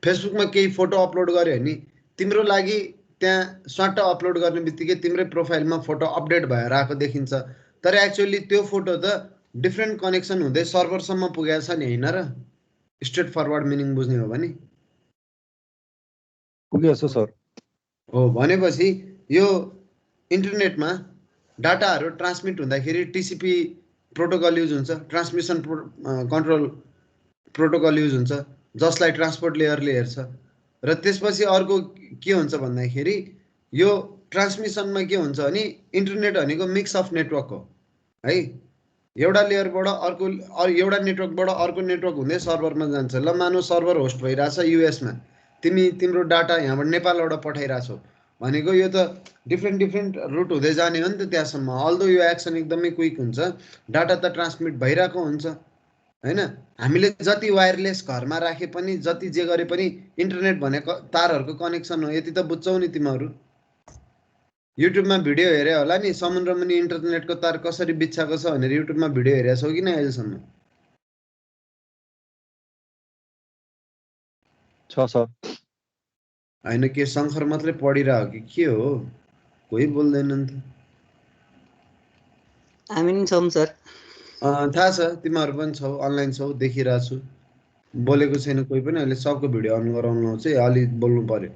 फेसबुकमा केही photo upload गर्यो भने तिम्रो लागि त्यहाँ स्वाट अपलोड गर्ने बित्तिकै तिम्रै प्रोफाइलमा फोटो अपडेट भएर आएको देखिन्छ, तर एक्चुअली त्यो फोटो त डिफ्रेन्ट कनेक्सन हुँदै सर्भरसम्म पुगेको छ नि, होइन र? स्ट्रेट फरवर्ड मिनिङ बुझ्ने हो भने पुगेछ सर। हो भनेपछि यो इन्टरनेटमा डाटाहरू ट्रान्समिट हुँदाखेरि टिसिपी प्रोटोकल युज हुन्छ, ट्रान्समिसन कन्ट्रोल प्रोटोकल युज हुन्छ, जसलाई ट्रान्सपोर्ट लेयरले हेर्छ। र त्यसपछि अर्को के हुन्छ भन्दाखेरि यो ट्रान्समिसनमा के हुन्छ भने इन्टरनेट भनेको मिक्स अफ नेटवर्क हो है। एउटा लेयरबाट अर्को एउटा नेटवर्कबाट अर्को नेटवर्क हुँदै सर्भरमा जान्छ। ल मानौ सर्भर होस्ट भइरहेछ युएसमा, तिम्रो डाटा यहाँबाट नेपालबाट पठाइरहेछौ भनेको यो त डिफ्रेन्ट रुट हुँदै जाने हो नि त त्यहाँसम्म। अल्दो यो एक्सन एकदमै क्विक हुन्छ, डाटा त ट्रान्समिट भइरहेको हुन्छ हैन। हामीले जति वायरलेस घरमा राखे पनि जति जे गरे पनि इन्टरनेट भनेको तारहरूको कनेक्सन हो, यति त बुझ्छौ नि तिमीहरू। युट्युबमा भिडियो हेरे होला नि, समुद्र मुनि इन्टरनेटको तार कसरी बिछाएको छ भनेर युट्युबमा भिडियो हेरेको छौ कि नै अहिलेसम्म? छ सर। होइन के शङ्कर मात्रै पढिरह कि के हो? कोही बोल्दैनन् त। हामी नि छौँ सर। थाहा छ तिमीहरू पनि छौ, अनलाइन छौ, देखिरहेको छु। बोलेको छैन कोही पनि, अहिले सबको भिडियो अन गराउनु लाउँछ, अलि बोल्नु पर्यो।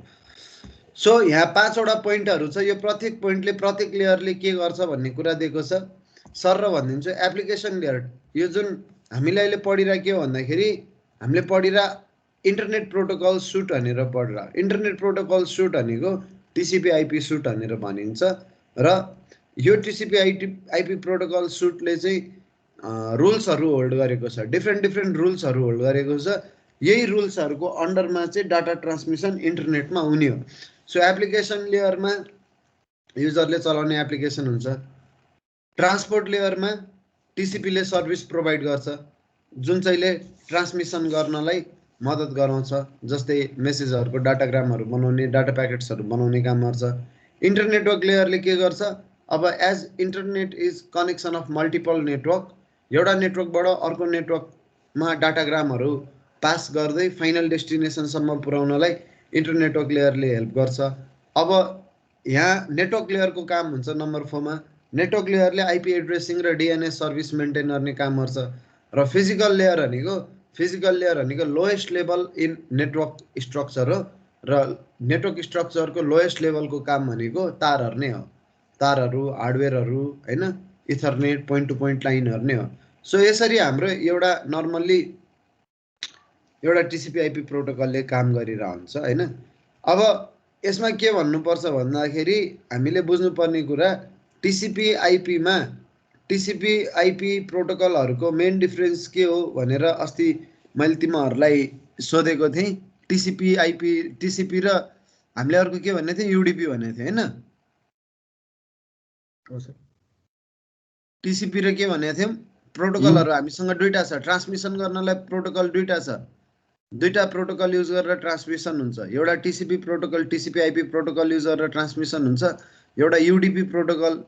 सो यहाँ 5वटा पोइन्टहरू छ। यो प्रत्येक पोइन्टले प्रत्येक लेयरले के गर्छ भन्ने कुरा दिएको छ। सर र भनिदिन्छु एप्लिकेसन लेयर, यो जुन हामीले अहिले पढिरह के हो भन्दाखेरि हामीले पढिरह इन्टरनेट प्रोटोकल सुट भनेर पढिरह। इन्टरनेट प्रोटोकल सुट भनेको टिसिपी आइपी सुट भनेर भनिन्छ। र यो टिसिपी आइपी प्रोटोकल सुटले चाहिँ रुल्सहरू होल्ड गरेको छ, डिफ्रेन्ट रुल्सहरू होल्ड गरेको छ। यही रुल्सहरूको अन्डरमा चाहिँ डाटा ट्रान्समिसन इन्टरनेटमा हुने हो। सो एप्लिकेसन लेयरमा युजरले चलाउने एप्लिकेसन हुन्छ। ट्रान्सपोर्ट लेयरमा टिसिपीले सर्भिस प्रोभाइड गर्छ जुन चाहिँले ट्रान्समिसन गर्नलाई मद्दत गराउँछ, जस्तै मेसेजहरूको डाटाग्रामहरू बनाउने, डाटा प्याकेट्सहरू बनाउने काम गर्छ। इन्टरनेटवर्क लेयरले के गर्छ? अब as internet is connection of multiple network, एउटा नेटवर्कबाट अर्को नेटवर्कमा डाटाग्रामहरू पास गर्दै फाइनल डेस्टिनेसनसम्म पुर्याउनलाई इन्टरनेटवर्क लेयरले हेल्प गर्छ। अब यहाँ नेटवर्क लेयरको काम हुन्छ नम्बर 4 मा। नेटवर्क लेयरले आइपी एड्रेसिङ र डिएनएस सर्भिस मेन्टेन गर्ने काम गर्छ। र फिजिकल लेयर भनेको lowest level in network structure हो। र नेटवर्क स्ट्रक्चरको लोएस्ट लेभलको काम भनेको तारहरू नै हो, तारहरू, हार्डवेयरहरू हैन, इथरनेट, पोइन्ट टु पोइन्ट लाइनहरू नै हो। सो यसरी हाम्रो एउटा नर्मल्ली एउटा टिसिपी आइपी प्रोटोकलले काम गरिरहन्छ हैन। अब यसमा के भन्नुपर्छ भन्दाखेरि हामीले बुझ्नुपर्ने कुरा टिसिपी आइपी प्रोटोकलहरूको मेन डिफरेन्स के हो भनेर अस्ति मैले तिमीहरूलाई सोधेको थिएँ। टिसिपी र हामीले अर्को के भन्ने थियौँ? युडिपी भनेको थियौँ हैन। टिसिपी र के भनेको थियौँ? प्रोटोकलहरू हामीसँग दुईटा छ। ट्रान्समिसन गर्नलाई प्रोटोकल दुईटा छ, दुईटा प्रोटोकल युज गरेर ट्रान्समिसन हुन्छ। एउटा TCP protocol, TCP IP protocol use गरेर ट्रान्समिसन हुन्छ। एउटा युडिपी प्रोटोकल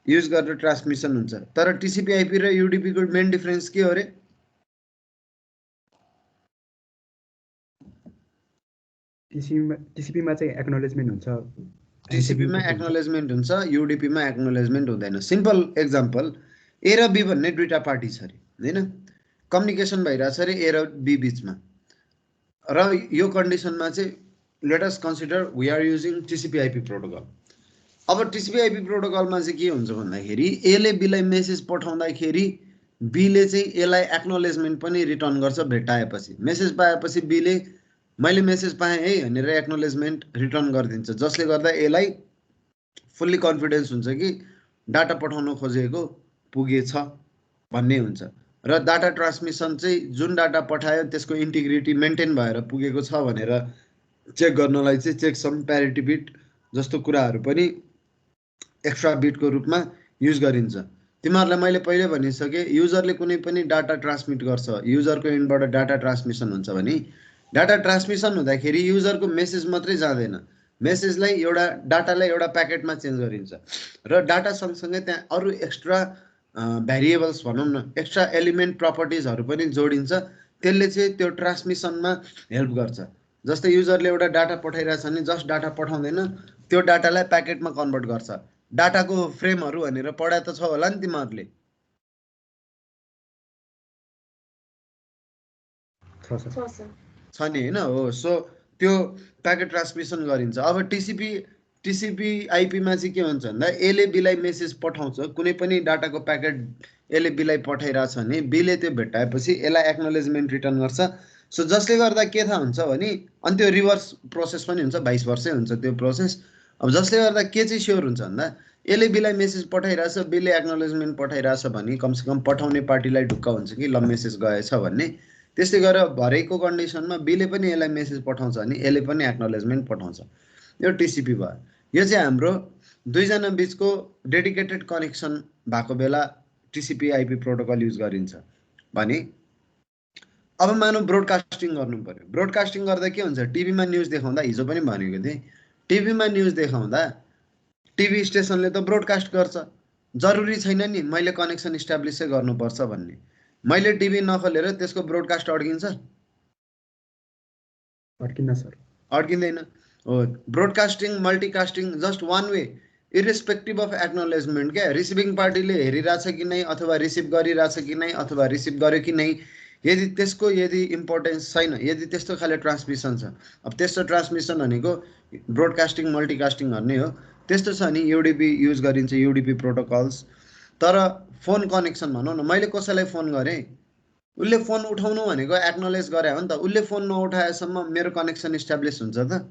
युज गरेर ट्रान्समिसन हुन्छ। तर टिसिपी आइपी र युडिपी को मेन डिफरेन्स के हो रे? टिसिपीमा चाहिँ एक्नोलेजमेन्ट हुन्छ, टिसिपीमा एक्नोलेजमेन्ट हुन्छ, युडिपीमा एक्नोलेजमेन्ट हुँदैन। सिम्पल एक्जाम्पल, ए र बी भन्ने दुईटा पार्टी छ अरे हैन, कम्युनिकेसन भइरहेछ अरे ए र बी बिचमा। र यो कन्डिसनमा चाहिँ let us consider we are using TCP IP protocol. अब टिसिपी आइपी प्रोटोकलमा चाहिँ के हुन्छ भन्दाखेरि एले बीलाई मेसेज पठाउँदाखेरि बीले चाहिँ एलाई एक्नोलेजमेन्ट पनि रिटर्न गर्छ भेटाएपछि। मेसेज पाएपछि बीले मैले मेसेज पाएँ है भनेर एक्नोलेजमेन्ट रिटर्न गरिदिन्छ, जसले गर्दा एलाई फुल्ली कन्फिडेन्स हुन्छ कि डाटा पठाउन खोजेको पुगेछ भन्ने हुन्छ। र डाटा ट्रान्समिसन चाहिँ जुन डाटा पठायो त्यसको इन्टिग्रिटी मेन्टेन भएर पुगेको छ भनेर चेक गर्नलाई चाहिँ चेकसम, प्यारिटी बिट जस्तो कुराहरू पनि एक्स्ट्रा बिटको रूपमा युज गरिन्छ। तिमीहरूलाई मैले पहिले भनिसकेँ, युजरले कुनै पनि डाटा ट्रान्समिट गर्छ, युजरको एन्डबाट डाटा ट्रान्समिसन हुन्छ भने डाटा ट्रान्समिसन हुँदाखेरि युजरको मेसेज मात्रै जाँदैन, मेसेजलाई एउटा डाटालाई एउटा प्याकेटमा चेन्ज गरिन्छ। र डाटा सँगसँगै त्यहाँ अरू एक्स्ट्रा भेरिएबल्स भनौँ न, एक्स्ट्रा एलिमेन्ट प्रपर्टिजहरू पनि जोडिन्छ। त्यसले चाहिँ त्यो ट्रान्समिसनमा हेल्प गर्छ। जस्तै युजरले एउटा डाटा पठाइरहेछ भने जस्ट डाटा पठाउँदैन, त्यो डाटालाई प्याकेटमा कन्भर्ट गर्छ। डाटाको फ्रेमहरू भनेर पढा त छ होला नि तिमीहरूले? छ नि होइन? हो, सो त्यो प्याकेट ट्रान्समिसन गरिन्छ। अब टिसिपी आइपीमा चाहिँ के हुन्छ भन्दा एले बीलाई मेसेज पठाउँछ, कुनै पनि डाटाको प्याकेट एले बीलाई पठाइरहेछ भने बीले त्यो भेट्टाएपछि यसलाई एक्नोलेजमेन्ट रिटर्न गर्छ। सो जसले गर्दा के थाहा हुन्छ भने अनि त्यो रिभर्स प्रोसेस पनि हुन्छ, 22 वर्षै हुन्छ त्यो प्रोसेस। अब जसले गर्दा के चाहिँ स्योर हुन्छ भन्दा एले बीलाई मेसेज पठाइरहेछ, बीले एक्नोलेजमेन्ट पठाइरहेछ भने कमसेकम पठाउने पार्टीलाई ढुक्क हुन्छ कि ल मेसेज गएछ भन्ने। त्यस्तै गरेर भरेको कन्डिसनमा बीले पनि यसलाई मेसेज पठाउँछ भने यसले पनि एक्नोलेजमेन्ट पठाउँछ। यो टिसिपी भयो। यो चाहिँ हाम्रो दुईजना बिचको डेडिकेटेड कनेक्सन भएको बेला टिसिपी आइपी प्रोटोकल युज गरिन्छ भने। अब मानौ ब्रोडकास्टिङ गर्नु पर्यो। ब्रोडकास्टिङ गर्दा के हुन्छ, टिभीमा न्युज देखाउँदा, हिजो पनि भनेको थिएँ, टिभीमा न्युज देखाउँदा टिभी स्टेसनले त ब्रोडकास्ट गर्छ, जरुरी छैन नि मैले कनेक्सन इस्टाब्लिसै गर्नुपर्छ भन्ने। मैले टिभी नखोलेर त्यसको ब्रोडकास्ट अड्किन्छ? अड्किन्न सर, अड्किँदैन। हो, broadcasting multicasting just one way, irrespective of acknowledgement. क्या रिसिभिङ पार्टीले हेरिरहेछ कि नै, अथवा रिसिभ गरिरहेछ कि नै, अथवा रिसिभ गर्यो कि नै, यदि त्यसको इम्पोर्टेन्स छैन, यदि त्यस्तो खाले ट्रान्समिसन छ, अब त्यस्तो ट्रान्समिसन भनेको ब्रोडकास्टिङ मल्टिकास्टिङहरू नै हो। त्यस्तो छ भने युडिपी युज गरिन्छ, युडिपी प्रोटोकल्स। तर फोन कनेक्सन भनौँ न, मैले कसैलाई फोन गरेँ, उसले फोन उठाउनु भनेको एक्नोलेज गरे हो नि त। उसले फोन नउठाएसम्म मेरो कनेक्सन इस्टाब्लिस हुन्छ त?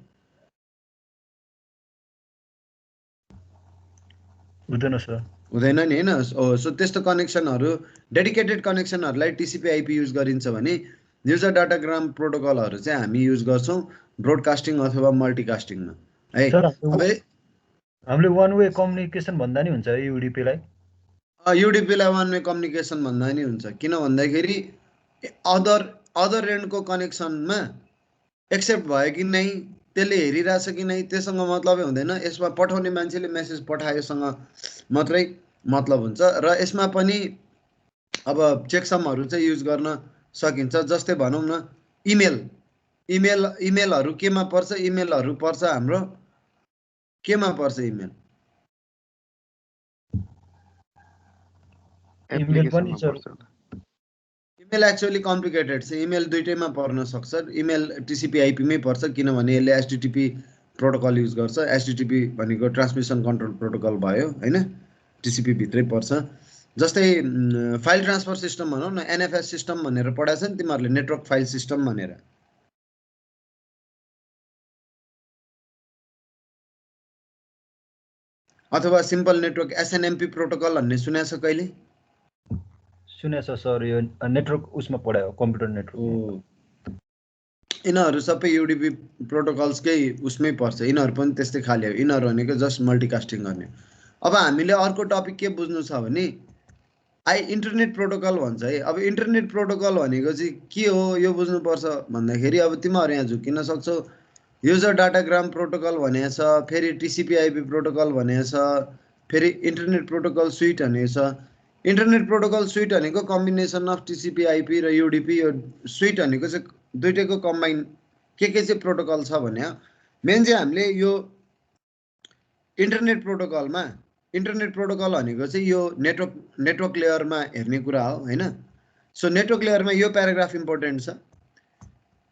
हुँदैन सर, हुँदैन नि होइन? सो त्यस्तो कनेक्सनहरू, डेडिकेटेड कनेक्सनहरूलाई टिसिपी आइपी युज गरिन्छ भने युजर डाटाग्राम प्रोटोकलहरू चाहिँ हामी युज गर्छौँ ब्रोडकास्टिङ अथवा मल्टिकास्टिङमा है। सर अब हामीले वान वे कम्युनिकेसन भन्दा नि हुन्छ युडिपीलाई? युडिपीलाई वान वे कम्युनिकेसन भन्दा नि हुन्छ, किन भन्दाखेरि अदर एन्डको कनेक्सनमा एक्सेप्ट भयो कि नै, त्यसले हेरिरहेछ कि नै, त्योसँग मतलबै हुँदैन। यसमा पठाउने मान्छेले मेसेज पठाएसँग मात्रै मतलब हुन्छ। र यसमा पनि अब चेकसमहरू चाहिँ युज गर्न सकिन्छ। जस्तै भनौँ न इमेलहरू केमा पर्छ? इमेलहरू पर्छ हाम्रो केमा पर्छ? इमेल एक्चुअली कम्प्लिकेटेड छ। इमेल दुइटैमा पर्न सक्छ। इमेल टिसिपी आइपीमै पर्छ, किनभने यसले एचटिटिपी प्रोटोकल युज गर्छ। एचटिटिपी भनेको ट्रान्समिसन कन्ट्रोल प्रोटोकल भयो होइन, टिसिपी भित्रै पर्छ। जस्तै फाइल ट्रान्सफर सिस्टम भनौँ न, एनएफएस सिस्टम भनेर पढाएको छ नि तिमीहरूले, नेटवर्क फाइल सिस्टम भनेर। अथवा सिम्पल नेटवर्क एसएनएमपी प्रोटोकल भन्ने सुनेछ कहिले? सुनेछ सर, यो नेटवर्क उसमा पढायो, कम्प्युटर नेटवर्क। यिनीहरू सबै युडिपी प्रोटोकल्सकै उसमै पर्छ। यिनीहरू पनि त्यस्तै खाले हो। यिनीहरू भनेको जस्ट मल्टिकास्टिङ गर्ने। अब हामीले अर्को टपिक के बुझ्नु छ भने इन्टरनेट प्रोटोकल भन्छ है। अब इन्टरनेट प्रोटोकल भनेको चाहिँ के हो यो बुझ्नुपर्छ भन्दाखेरि, अब तिमीहरू यहाँ झुकिन सक्छौ। युजर डाटाग्राम प्रोटोकल भनेको छ, फेरि टिसिपी आइपी प्रोटोकल भनेको छ, फेरि इन्टरनेट प्रोटोकल सुइट भनेको छ। इन्टरनेट प्रोटोकल सुइट भनेको कम्बिनेसन अफ टिसिपी आइपी र युडिपी। यो सुइट भनेको चाहिँ दुइटैको कम्बाइन के चाहिँ प्रोटोकल छ भने, मेन चाहिँ हामीले यो इन्टरनेट प्रोटोकल भनेको चाहिँ यो नेटवर्क लेयरमा हेर्ने कुरा हो होइन। सो नेटवर्क लेयरमा यो प्याराग्राफ इम्पोर्टेन्ट छ।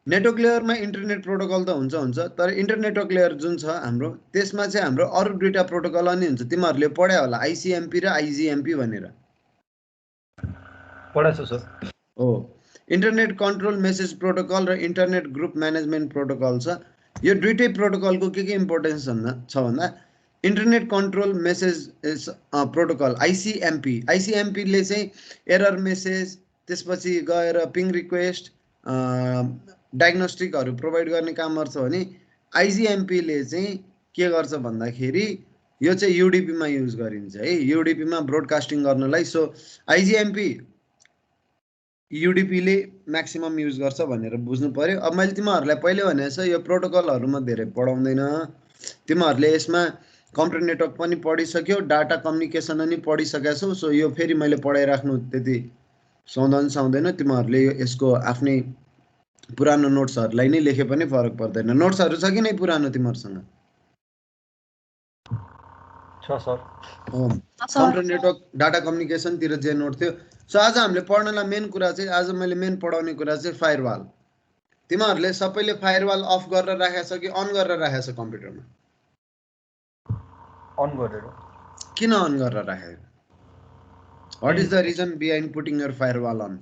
नेटवर्क लेयरमा इन्टरनेट प्रोटोकल त हुन्छ, तर इन्टरनेटवर्क लेयर जुन छ हाम्रो, त्यसमा चाहिँ हाम्रो अरू दुईटा प्रोटोकल नि हुन्छ। तिमीहरूले पढ्या होला आइसिएमपी र आइजिएमपी भनेर। पढाएको छ सर। हो, इन्टरनेट कन्ट्रोल मेसेज प्रोटोकल र इन्टरनेट ग्रुप म्यानेजमेन्ट प्रोटोकल छ। यो दुइटै प्रोटोकलको के इम्पोर्टेन्स छ भन्दा इन्टरनेट कन्ट्रोल मेसेज प्रोटोकल आइसिएमपीले चाहिँ एरर मेसेज, त्यसपछि गएर पिङ रिक्वेस्ट, डायग्नोस्टिकहरू प्रोभाइड गर्ने काम गर्छ भने आइजिएमपीले चाहिँ के गर्छ भन्दाखेरि यो चाहिँ युडिपीमा युज गरिन्छ है, युडिपीमा ब्रोडकास्टिङ गर्नलाई। सो आइजिएमपी युडिपीले म्याक्सिमम युज गर्छ भनेर बुझ्नु पर्यो। अब मैले तिमीहरूलाई पहिले भनेको छ यो प्रोटोकलहरूमा धेरै पढाउँदैन। तिमीहरूले यसमा कम्प्युटर नेटवर्क पनि पढिसक्यो, डाटा कम्युनिकेसन पनि पढिसकेका छौ। सो यो फेरि मैले पढाइराख्नु त्यति सुहाउँदैन। तिमीहरूले यसको आफ्नै पुरानो नोट्सहरूलाई नै लेखे पनि फरक पर्दैन। नोट्सहरू छ कि नै पुरानो तिमीहरूसँग? छ सर। कम्प्युटर नेटवर्क डाटा कम्युनिकेसनतिर जे नोट थियो। सो आज हामीले पढ्नलाई मेन कुरा चाहिँ, आज मैले मेन पढाउने कुरा चाहिँ फायरवाल। तिमीहरूले सबैले फायरवाल अफ गरेर राखेको छ कि अन गरेर राखेको छ कम्प्युटरमा? अन गरेर। किन अन गरेर राखेको? What is the reason behind putting your firewall on?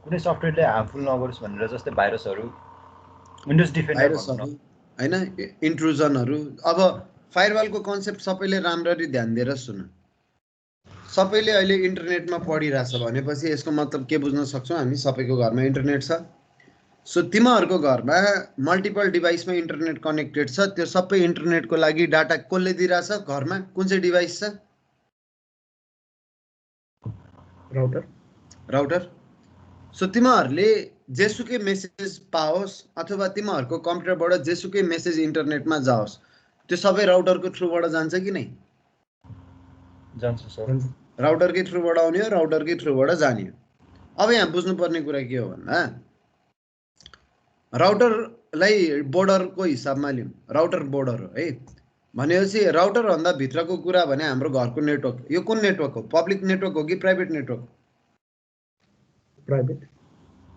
कुनै सफ्टवेयरले हार्मफुल नगरोस् भनेर, जस्तै भाइरसहरू, विन्डोज डिफेन्डर हैन, इन्ट्रुजनहरू। अब फायरवालको कन्सेप्ट सबैले राम्ररी ध्यान दिएर सुन। सबैले अहिले इन्टरनेटमा पढिरहेछ भनेपछि यसको मतलब के बुझ्न सक्छौँ हामी? सबैको घरमा इन्टरनेट छ। सो तिमीहरूको घरमा मल्टिपल डिभाइसमा इन्टरनेट कनेक्टेड छ। त्यो सबै इन्टरनेटको लागि डाटा कसले दिइरहेछ घरमा? कुन चाहिँ डिभाइस छ? राउटर। सो तिमीहरूले जेसुकै मेसेज पाओस् अथवा तिमीहरूको कम्प्युटरबाट जेसुकै मेसेज इन्टरनेटमा जाओस्, त्यो सबै राउटरको थ्रुबाट जान्छ कि नै? जान्छ सर। राउटरकै थ्रुबाट आउने हो, राउटरकै थ्रुबाट जाने हो। अब यहाँ बुझ्नुपर्ने कुरा के हो भन्दा, राउटरलाई बोर्डरको हिसाबमा लिउँ। राउटर बोर्डर हो है भनेपछि राउटरभन्दा भित्रको कुरा भने हाम्रो घरको नेटवर्क। यो कुन नेटवर्क हो? पब्लिक नेटवर्क हो कि प्राइभेट नेटवर्क?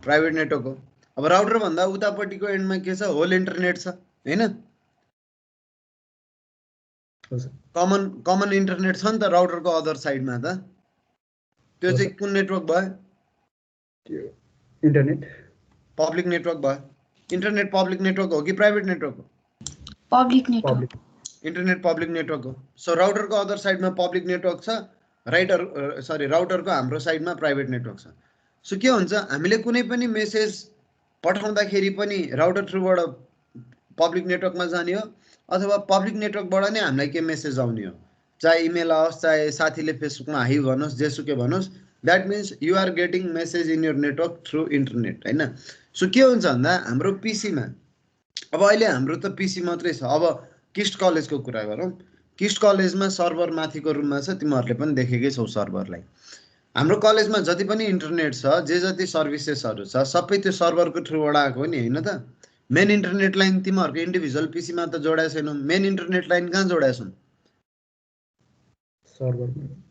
प्राइभेट नेटवर्क हो। अब राउटरभन्दा उतापट्टिको एन्डमा के छ? होल इन्टरनेट छ हैन? कमन इन्टरनेट छ नि त राउटरको अदर साइडमा त। त्यो चाहिँ कुन नेटवर्क भयो? इन्टरनेट पब्लिक नेटवर्क भयो। इन्टरनेट पब्लिक नेटवर्क हो कि प्राइभेट नेटवर्क हो? Public network. Internet public network हो। सो राउटरको अदर साइडमा पब्लिक नेटवर्क छ, राउटरको हाम्रो साइडमा प्राइभेट नेटवर्क छ। सो के हुन्छ, हामीले कुनै पनि मेसेज पठाउँदाखेरि पनि राउटर थ्रुबाट पब्लिक नेटवर्कमा जाने हो, अथवा पब्लिक नेटवर्कबाट नै हामीलाई के मेसेज आउने हो, चाहे इमेल आओस्, चाहे साथीले फेसबुकमा हाई भनोस्, जेसुकै भनोस्, that means you are getting message in your network through internet हैन? सो के हुन्छ भन्दा हाम्रो पिसीमा, अब अहिले हाम्रो त पिसी मात्रै छ। अब किस्ट कलेजको कुरा गरौँ। किस्ट कलेजमा सर्भर माथिको रुममा छ, तिमीहरूले पनि देखेकै छौ सर्भरलाई। हाम्रो कलेजमा जति पनि इन्टरनेट छ, जे जति सर्भिसेसहरू छ, सबै त्यो सर्भरको थ्रुबाट आएको हो नि हैन त? मेन इन्टरनेट लाइन तिमीहरूको इन्डिभिजुअल पिसीमा त जोडाएको छैनौ। मेन इन्टरनेट लाइन कहाँ जोडाएको छौ?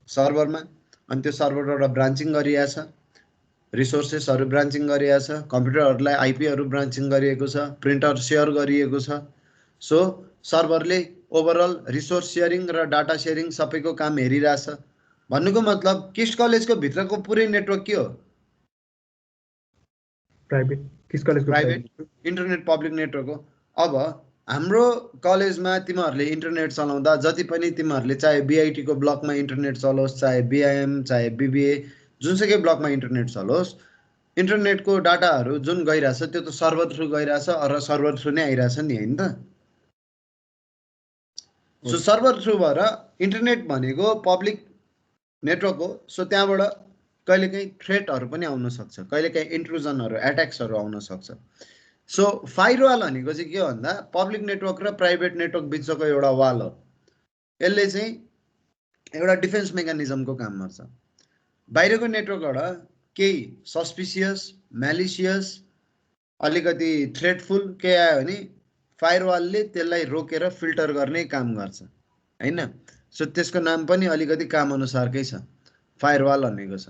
सर्भरमा। अनि त्यो सर्भरबाट ब्रान्चिङ गरिएको छ, रिसोर्सेसहरू ब्रान्चिङ गरिएको छ, कम्प्युटरहरूलाई आइपीहरू ब्रान्चिङ गरिएको छ, प्रिन्टर सेयर गरिएको छ। सो सर्भरले ओभरअल रिसोर्स सेयरिङ र डाटा सेयरिङ सबैको काम हेरिरहेछ। भन्नुको मतलब किस्ट कलेजको भित्रको पुरै नेटवर्क के हो? प्राइभेट इन्टरनेट पब्लिक नेटवर्क हो। अब हाम्रो कलेजमा तिमीहरूले इन्टरनेट चलाउँदा जति पनि तिमीहरूले चाहे बिआइटीको ब्लकमा इन्टरनेट चलोस्, चाहे बिआइएम, चाहे बिबिए, जुनसुकै ब्लकमा इन्टरनेट चलोस्, इन्टरनेटको डाटाहरू जुन गइरहेछ त्यो त सर्भर थ्रु गइरहेछ र सर्भर थ्रु नै आइरहेछ नि हैन त? सो सर्भर थ्रु भएर इन्टरनेट भनेको पब्लिक नेटवर्क हो। सो त्यहाँबाट कहिलेकाहीँ थ्रेटहरू पनि आउन सक्छ, कहिलेकाहीँ इन्ट्रुजनहरू, एट्याक्सहरू आउन सक्छ। सो फायरवाल भनेको चाहिँ के हो भन्दा पब्लिक नेटवर्क र प्राइभेट नेटवर्क बिचको एउटा वाल हो। यसले चाहिँ एउटा डिफेन्स मेकानिजमको काम गर्छ। बाहिरको नेटवर्कबाट केही सस्पिसियस, म्यालिसियस, अलिकति थ्रेटफुल केही आयो भने फायरवालले त्यसलाई रोकेर फिल्टर गर्ने काम गर्छ हैन? सो त्यसको नाम पनि अलिकति काम अनुसारकै छ, फायरवाल भनेको छ।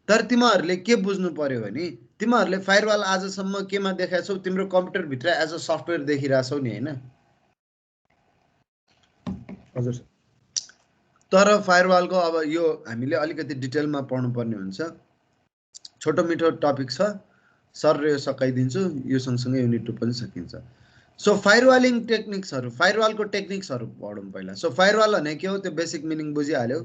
तर तिमीहरूले के बुझ्नु पर्यो भने तिमीहरूले फायरवाल आजसम्म केमा देखाएछौ? तिम्रो कम्प्युटरभित्र एज अ सफ्टवेयर देखिरहेछौ नि हैन? हजुर। तर फायरवालको अब यो हामीले अलिकति डिटेलमा पढ्नुपर्ने हुन्छ। छोटो मिठो टपिक छ सर, यो सकाइदिन्छु, यो सँगसँगै युनिट 2 पनि सकिन्छ। सो फायरवालिङ टेक्निक्सहरू, फायरवालको टेक्निक्सहरू पढौँ पहिला। सो फायरवाल भने के हो त्यो बेसिक मिनिङ बुझिहाल्यौ।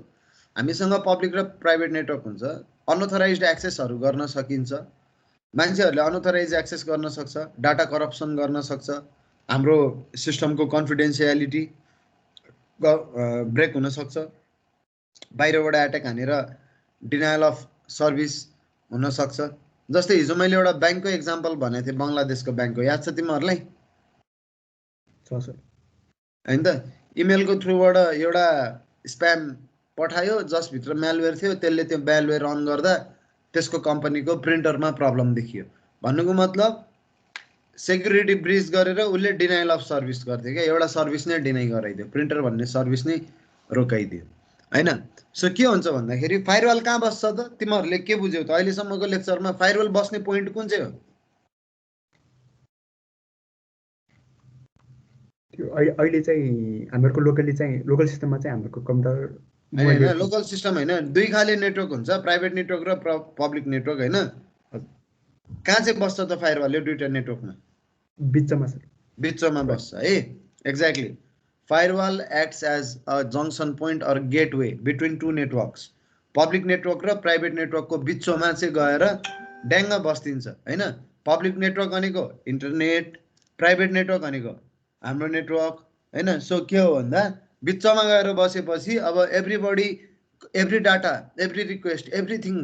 हामीसँग पब्लिक र प्राइभेट नेटवर्क हुन्छ, अनअथोराइज्ड एक्सेसहरू गर्न सकिन्छ, मान्छेहरूले अनअथोराइज एक्सेस गर्न सक्छ, डाटा करप्सन गर्न सक्छ, हाम्रो सिस्टमको कन्फिडेन्सियालिटी ब्रेक हुन सक्छ, बाहिरबाट एट्याक हानेर डिनायल अफ सर्भिस हुन सक्छ। जस्तै हिजो मैले एउटा ब्याङ्कको एक्जाम्पल भनेको थिएँ, बङ्गलादेशको ब्याङ्कको, याद छ तिमीहरूलाई? हैन त? इमेलको थ्रुबाट एउटा स्प्याम पठायो जसभित्र म्यालवेयर थियो, त्यसले त्यो म्यालवेयर अन गर्दा त्यसको कम्पनीको प्रिन्टरमा प्रब्लम देखियो। भन्नुको मतलब सेक्युरिटी ब्रिच गरेर उसले डिनाइल अफ सर्भिस गर्थ्यो क्या, एउटा सर्भिस नै डिनाइ गराइदियो, प्रिन्टर भन्ने सर्भिस नै रोकाइदियो होइन। सो के हुन्छ भन्दाखेरि फायरवाल कहाँ बस्छ त? तिमीहरूले के बुझ्यौ त अहिलेसम्मको लेक्चरमा? फायरवाल बस्ने पोइन्ट कुन चाहिँ हो? त्यो अहिले चाहिँ हामीहरूको लोकली चाहिँ लोकल सिस्टममा चाहिँ हाम्रो कम्प्युटर होइन, लोकल सिस्टम होइन, दुई खाले नेटवर्क हुन्छ, प्राइभेट नेटवर्क र पब्लिक नेटवर्क होइन। कहाँ चाहिँ बस्छ त फायरवाल? यो दुईवटा नेटवर्कमा बिचमा सर, बिचमा बस्छ है, exactly. Firewall acts as a junction point or gateway between two networks. Public network र प्राइभेट नेटवर्कको बिचमा चाहिँ गएर ड्याङ्ग बस्दिन्छ होइन। पब्लिक नेटवर्क भनेको इन्टरनेट, प्राइभेट नेटवर्क भनेको हाम्रो नेटवर्क होइन। सो के हो भन्दा बिचमा गएर बसेपछि अब every data, every request, everything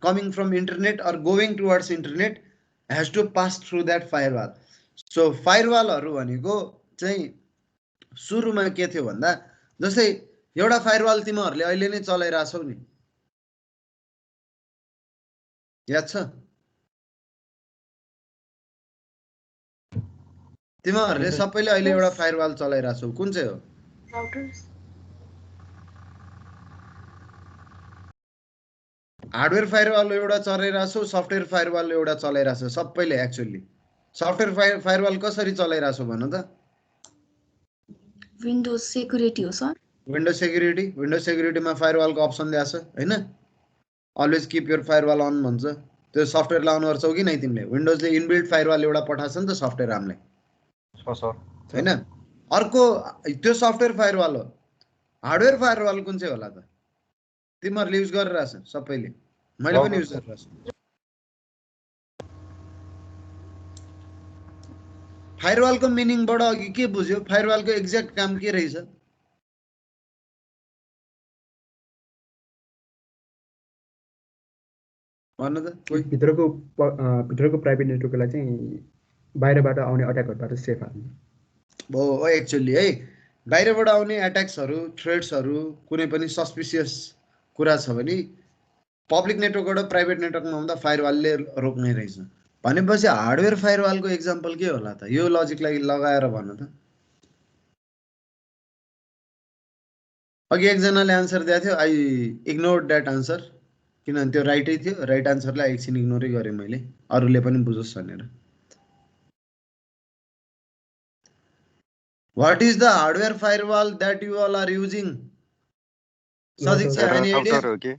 coming from internet or going towards internet has to pass through that firewall. So फायरवालहरू भनेको चाहिँ सुरुमा के थियो भन्दा, जस्तै एउटा फायरवाल तिमीहरूले अहिले नै चलाइरहेछौ नि, याद छ? तिमीहरूले सबैले अहिले एउटा फायरवाल चलाइरहेछौ, कुन चाहिँ हो? राउटर्स। हार्डवेयर फायरवाल एउटा चलाइरहेछौ, सफ्टवेयर फायरवाल एउटा चलाइरहेछ सबैले। एक्चुअली सफ्टवेयर फायरवाल कसरी चलाइरहेछौ भन त? विन्डोज सेक्युरिटी हो सर। विन्डो सेक्युरिटीमा फायरवालको अप्सन दिएको छ होइन। Always keep your firewall on भन्छ। त्यो सफ्टवेयरलाई अन गर्छौ कि नै तिमीले? विन्डोजले इनबिल्ट फायरवाल एउटा पठाएको छ नि त सफ्टवेयर हामीलाई होइन। अर्को त्यो सफ्टवेयर फायरवाल हो। हार्डवेयर फायरवाल कुन चाहिँ होला त? तिमीहरूले युज गरिरहेछ सबैले, मैले पनि युज गरिरहेछु। फायरवालको मिनिङबाट अघि के बुझ्यो? फायरवालको एक्ज्याक्ट काम के रहेछ? भन्नु त कोही? भित्रको प्राइभेट नेटवर्कलाई चाहिँ बाहिरबाट आउने अट्याकहरूबाट सेफ हाल्ने हो एक्चुअली है। बाहिरबाट आउने एट्याक्सहरू, थ्रेड्सहरू, कुनै पनि सस्पिसियस कुरा छ भने पब्लिक नेटवर्कबाट प्राइभेट नेटवर्कमा आउँदा फायरवालले रोक्ने रहेछ। भनेपछि हार्डवेयर फायरवालको एक्जाम्पल के होला त? यो लजिकलाई लगाएर भन्नु त। अघि एकजनाले आन्सर दिएको थियो, आई इग्नोर द्याट आन्सर, किनभने त्यो राइटै थियो। राइट आन्सरलाई एकछिन इग्नोरै गरेँ मैले, अरूले पनि बुझोस् भनेर। What is the hardware firewall that you all are using? Sadiksha, any idea? Router हो कि?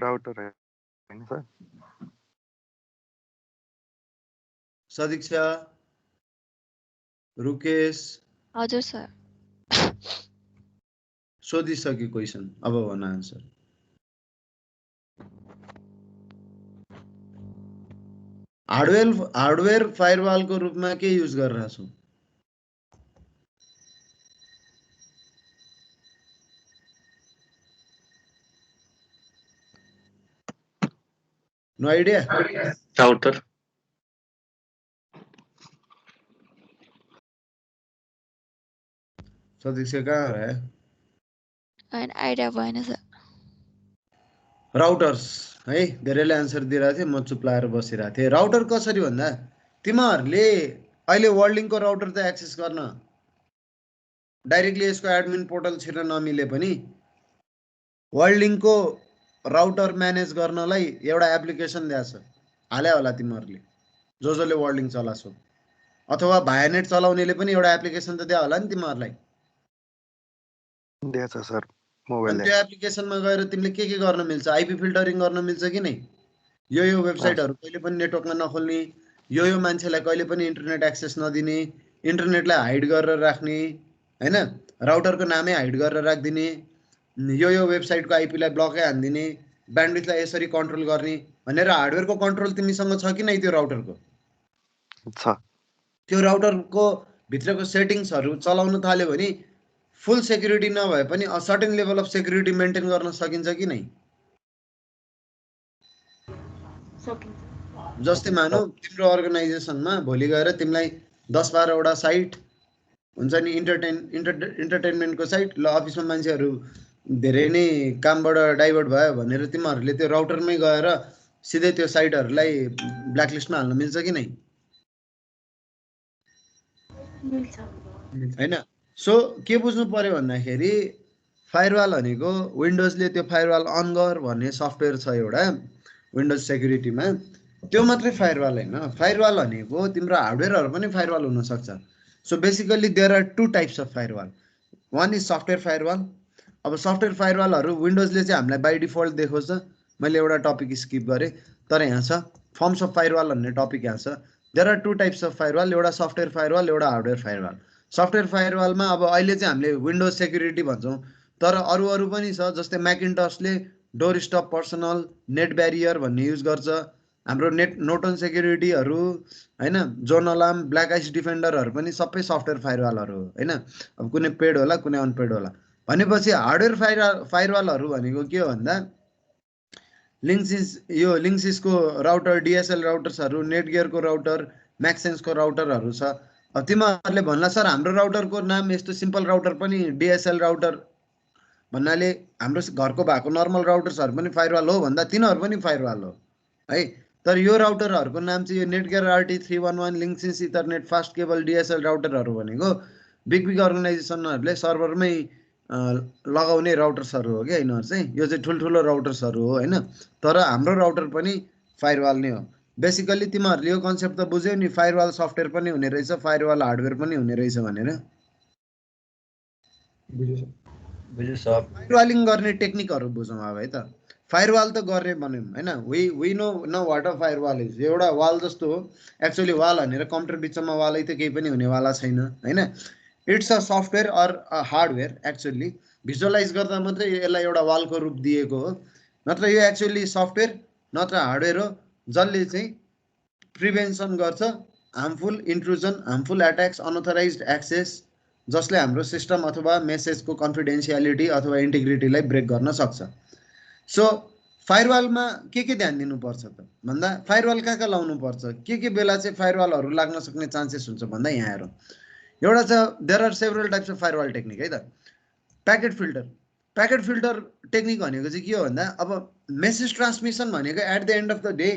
राउटर हैन सर? Sadiksha, रुकेश, हजुर सर। सोधिसक्यो क्वेसन, अब भन आन्सर। हार्डवेयर फायरवालको रूपमा के युज गरिरहेछौ? No idea? राउटर। सदीक्षा कहाँ रह्यो? आइडिया भएन सर। राउटर्स है, धेरैले आन्सर दिइरहेको थिए, म चुप लाएर बसिरहेको थिएँ। राउटर कसरी भन्दा, तिमीहरूले अहिले वर्ल्डिङको राउटर त एक्सेस गर्न डाइरेक्टली यसको एडमिन पोर्टल छिर्न नमिले पनि वर्ल्डिङको राउटर म्यानेज गर्नलाई एउटा एप्लिकेसन दिएको छ, हाल्या होला तिमीहरूले जसले वर्ल्डिङ चलाछौ, अथवा भायानेट चलाउनेले पनि एउटा एप्लिकेसन त दिया होला नि तिमीहरूलाई। दिएछ सर मोबाइलले। त्यो एप्लिकेसनमा गएर तिमीले के गर्न मिल्छ? आइपी फिल्टरिङ गर्न मिल्छ कि नै? यो वेबसाइटहरू कहिले पनि नेटवर्कमा नखोल्ने, यो मान्छेलाई कहिले पनि इन्टरनेट एक्सेस नदिने, इन्टरनेटलाई हाइड गरेर राख्ने हैन, राउटरको नामै हाइड गरेर राखिदिने, यो वेबसाइटको आइपीलाई ब्लकै हानिदिने, ब्यान्डविड्थलाई यसरी कन्ट्रोल गर्ने भनेर हार्डवेयरको कन्ट्रोल तिमीसँग छ कि नै? त्यो राउटरको छ। त्यो राउटरको भित्रको सेटिङ्सहरू चलाउन थाल्यो भने फुल सेक्युरिटी नभए पनि a certain level of security maintain गर्न सकिन्छ कि नै? जस्तै मानौ तिम्रो अर्गनाइजेसनमा भोलि गएर तिमीलाई 10-12 वटा साइट हुन्छ नि, इन्टरटेनमेन्टको साइट, ल अफिसमा मान्छेहरू धेरै नै कामबाट डाइभर्ट भयो भनेर तिमीहरूले त्यो राउटरमै गएर सिधै त्यो साइटहरूलाई ब्ल्याकलिस्टमा हाल्न मिल्छ कि नै हैन सो के बुझ्नु पर्यो भन्दाखेरि फायरवाल भनेको विन्डोजले त्यो फायरवाल अन गर भन्ने सफ्टवेयर छ एउटा विन्डोज सेक्युरिटीमा त्यो मात्रै फायरवाल हैन फायरवाल भनेको तिम्रो हार्डवेयरहरु पनि फायरवाल हुन सक्छ so basically there are two types of firewall one is software firewall अब सफ्टवेयर फायरवालहरु विन्डोजले चाहिँ हामीलाई बाइ डिफल्ट देखाउँछ मैले एउटा टपिक स्किप गरे तर यहाँ छ फर्म्स अफ फायरवाल भन्ने टपिक यहाँ छ there are two types of firewall एउटा सफ्टवेयर फायरवाल एउटा हार्डवेयर फायरवाल सफ्टवेयर फायरवालमा अब अहिले चाहिँ हामीले विन्डोज सेक्युरिटी भन्छौं तर अरु पनि छ जस्तै म्याकिन्टसले door stop personal net barrier भन्ने युज गर्छ हाम्रो नोटन सेक्युरिटीहरु हैन जोन अलार्म ब्ल्याक आइस डिफेन्डरहरु पनि सबै सफ्टवेयर फायरवालहरु हो हैन अब कुनै पेड होला कुनै अनपेड होला भनेपछि हार्डवेयर फायरवालहरु भनेको के हो भन्दा लिङ्कसिसको राउटर डीएसएल राउटर्सहरु नेटगियरको राउटर म्याक्सेन्सको राउटरहरु छ अब तिमीहरुले भन्ला सर हाम्रो राउटरको नाम यस्तो सिम्पल राउटर पनि डीएसएल राउटर भन्नाले हाम्रो घरको भएको नर्मल राउटर्सहरु पनि फायरवाल हो भन्दा तिनीहरु पनि फायरवाल हो है तर यो राउटरहरुको नाम चाहिँ यो Netgear RT311 Linksys Ethernet fast cable DSL राउटरहरु भनेको बिग अर्गनाइजेसनहरुले सर्भरमै लगाउने राउटर्सहरु हो के यिनीहरु चाहिँ यो चाहिँ ठुलठुलो राउटर्सहरु हो हैन तर हाम्रो राउटर पनि फायरवाल नै हो बेसिकली तिमीहरुले यो कन्सेप्ट त बुझ्यौ नि फायरवाल सफ्टवेयर पनि हुने रहेछ फायरवाल हार्डवेयर पनि हुने रहेछ भनेर बुझ्यो सर फायरवालिङ गर्ने टेक्निकहरु बुझौं अब है त फायरवाल त गर्ने भन्यौं हैन we know what a firewall is एउटा वाल जस्तो हो एक्चुअली वाल भनेर कम्प्युटर बिचमा वालै त केही पनि हुनेवाला छैन हैन it's a software or a hardware actually visualize गर्दा मात्रै यसलाई एउटा वालको रूप दिएको हो नत्र यो एक्चुअली सफ्टवेयर नत्र हार्डवेयर हो जसले चाहिँ प्रिभेन्सन गर्छ harmful intrusion harmful attacks unauthorized access जसले हाम्रो सिस्टम अथवा मेसेजको कन्फिडेन्शियलिटी अथवा इन्टिग्रिटीलाई ब्रेक गर्न सक्छ सो फायरवालमा के ध्यान दिनुपर्छ त भन्दा फायरवाल कहाँ लाउनु पर्छ के बेला चाहिँ फायरवालहरु लाग्न सक्ने चान्सेस हुन्छ भन्दा यहाँ हेरौं एउटा छ there are several types of firewall technique है त प्याकेट फिल्टर टेक्निक भनेको चाहिँ के हो भन्दा अब मेसेज ट्रान्समिसन भनेको at the end of the day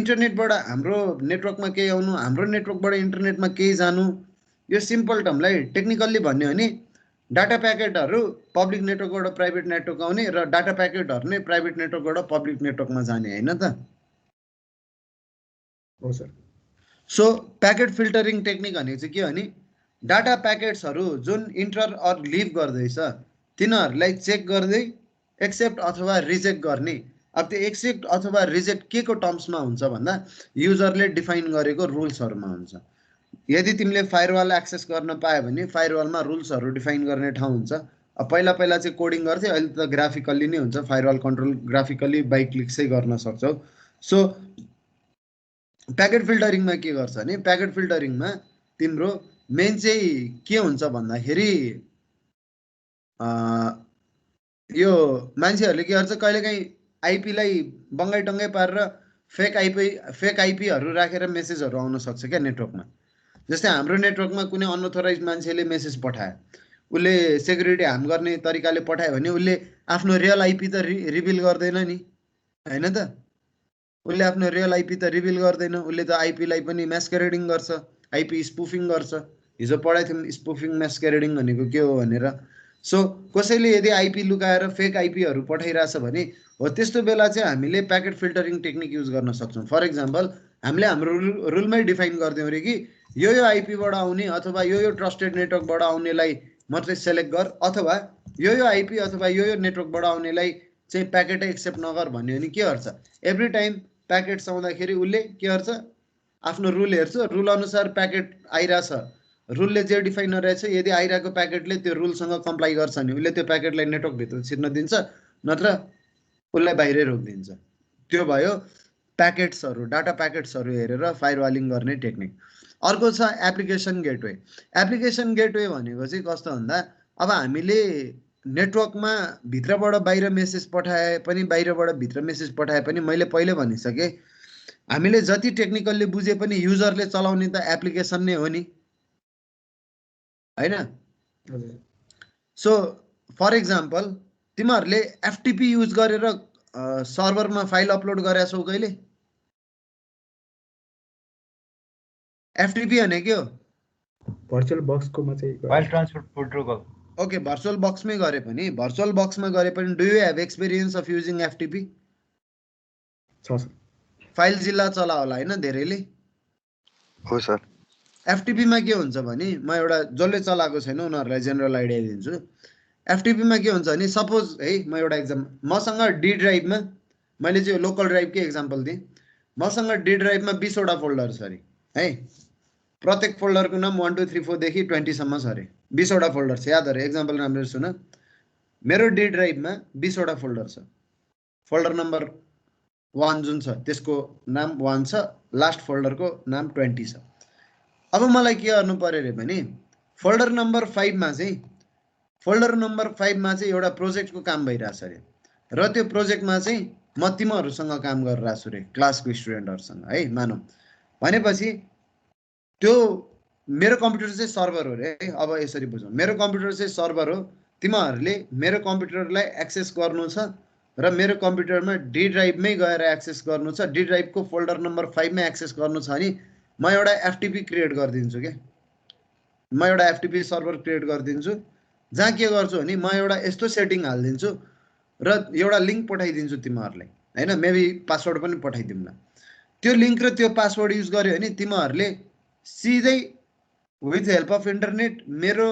इन्टरनेटबाट हाम्रो नेटवर्कमा केही आउनु हाम्रो नेटवर्कबाट इन्टरनेटमा केही जानु यो सिम्पल टर्मलाई टेक्निकल्ली भन्ने हो नि डाटा प्याकेटहरु पब्लिक नेटवर्कबाट प्राइभेट नेटवर्क आउने र डाटा प्याकेटहरु नै प्राइभेट नेटवर्कबाट पब्लिक नेटवर्कमा जाने हैन त हो sir so packet filtering technique भनेको चाहिँ के हो नि डाटा प्याकेट्सहरु जुन इन्टर अर लिभ गर्दैछ तिनीहरुलाई चेक गर्दै एक्सेप्ट अथवा रिजेक्ट गर्ने अब त्यो एक्सेप्ट अथवा रिजेक्ट के को टर्म्समा हुन्छ भन्दा युजरले डिफाइन गरेको रुल्सहरुमा हुन्छ यदि तिमीले फायरवाल एक्सेस गर्न पाए भने फायरवालमा रुल्सहरु डिफाइन गर्ने ठाउँ हुन्छ अब पहिला चाहिँ कोडिङ गर्थे अहिले त ग्राफिकली नै हुन्छ फायरवाल कन्ट्रोल ग्राफिकली बाइ क्लिक्सै गर्न सक्छौ सो प्याकेट फिल्टरिङमा के गर्छ भने प्याकेट फिल्टरिङमा तिम्रो मेन चाहिँ के हुन्छ भन्दाखेरि यो मान्छेहरुले के गर्छ कहिलेकाहीँ आइपी लाई बंगाई टंगाई पारेर फेक आइपीहरु राखेर मेसेजहरु आउन सक्छ के नेटवर्कमा जस्तै हाम्रो नेटवर्कमा कुनै अनअथराइज्ड मान्छेले मेसेज पठाए उले सेक्युरिटी हार्म गर्ने तरिकाले पठायो भने उले आफ्नो रियल आइपी त रिभिल गर्दैन नि हैन त उले आफ्नो रियल आइपी त रिभिल गर्दैन उले त आइपी लाई पनि म्यास्करेडिङ गर्छ आइपी स्पूफिङ गर्छ हिजो पढाइथ्यौं स्पूफिङ म्यास्करेडिङ भनेको के हो भनेर सो कसैले यदि आइपी लुकाएर फेक आइपीहरु पठाइराछ भने हो त्यस्तो बेला चाहिँ हामीले प्याकेट फिल्टरिङ टेक्निक युज गर्न सक्छौं फर एक्जाम्पल हामीले हाम्रो रुलमै डिफाइन गर्दियौ रे कि यो आइपीबाट आउने अथवा यो ट्रस्टेड नेटवर्कबाट आउनेलाई मात्रै सेलेक्ट गर अथवा यो आइपी अथवा यो नेटवर्कबाट आउनेलाई चाहिँ प्याकेटै एक्सेप्ट नगर भन्ने हो नि के गर्छ एभ्री टाइम प्याकेट्स आउँदाखेरि उले के गर्छ आफ्नो रुल हेर्छ रुल अनुसार प्याकेट आइराछ रुलले जे डिफाइन गरेछ यदि आइराको प्याकेटले त्यो रुलसँग कम्प्लाई गर्छ नि उले त्यो प्याकेटलाई नेटवर्क भित्र छिर्न दिन्छ नत्र उलाई बाहिरै रोकिदिन्छ त्यो भयो प्याकेट्सहरु डाटा प्याकेट्सहरु हेरेर फायरवालिङ गर्ने टेक्निक अर्को छ एप्लिकेसन गेटवे भनेको चाहिँ कस्तो भन्दा अब हामीले नेटवर्कमा भित्रबाट बाहिर मेसेज पठाए पनि बाहिरबाट भित्र मेसेज पठाए पनि मैले पहिले भनिसके हामीले जति टेक्निकली बुझे पनि युजरले चलाउने त एप्लिकेसन नै हो नि हैन सो फर एक्जाम्पल तिमीहरुले एफटीपी युज गरेर सर्भरमा फाइल अपलोड गरेका छौ कहिले? एफटीपी भने के हो? भर्चुअल बक्सकोमा चाहिँ file transfer protocol. Okay, virtual बक्समै गरे पनि do you have experience of using FTP? छ सर। फाइल जिल्ला चला होला होइन धेरैले? हो सर। एफटीपीमा के हुन्छ भने म एउटा जसले चलाएको छैन उनीहरूलाई जेनरल आइडिया दिन्छु। एफटीपीमा के हुन्छ भने सपोज है म एउटा मसँग डी ड्राइभमा, मैले चाहिँ लोकल ड्राइभकै एक्जाम्पल दिएँ, मसँग डी ड्राइभमा 20 वटा फोल्डर छ अरे है, प्रत्येक फोल्डरको नाम 1 2 3 4 देखि 20 सम्म छ अरे, 20 वटा फोल्डर छ। याद अरे, एक्जाम्पल राम्रो सुन, मेरो डी ड्राइभमा 20 वटा फोल्डर छ, फोल्डर नम्बर 1 जुन छ त्यसको नाम 1 छ, लास्ट फोल्डरको नाम 20 छ। अब मलाई के गर्नु पर्यो अरे भने फोल्डर नम्बर 5 मा चाहिँ एउटा प्रोजेक्टको काम भइरहेछ अरे, र त्यो प्रोजेक्टमा चाहिँ म तिमीहरूसँग काम गरिरहेको छु रे, क्लासको स्टुडेन्टहरूसँग है मानौँ। भनेपछि त्यो मेरो कम्प्युटर चाहिँ सर्भर हो रे है। अब यसरी बुझौँ, मेरो कम्प्युटर चाहिँ सर्भर हो, तिमीहरूले मेरो कम्प्युटरलाई एक्सेस गर्नु छ र मेरो कम्प्युटरमा डी ड्राइभमै गएर एक्सेस गर्नु छ, डी ड्राइभको फोल्डर नम्बर 5 मा एक्सेस गर्नु छ भने म एउटा एफटीपी क्रिएट गरिदिन्छु के, म एउटा एफटीपी सर्भर क्रिएट गरिदिन्छु, जहाँ के गर्छु भने म एउटा यस्तो सेटिङ हालिदिन्छु र एउटा लिङ्क पठाइदिन्छु तिमीहरूलाई होइन, मेबी पासवर्ड पनि पठाइदिउँला। त्यो लिङ्क र त्यो पासवर्ड युज गर्यो भने तिमीहरूले सिधै विथ हेल्प अफ इन्टरनेट मेरो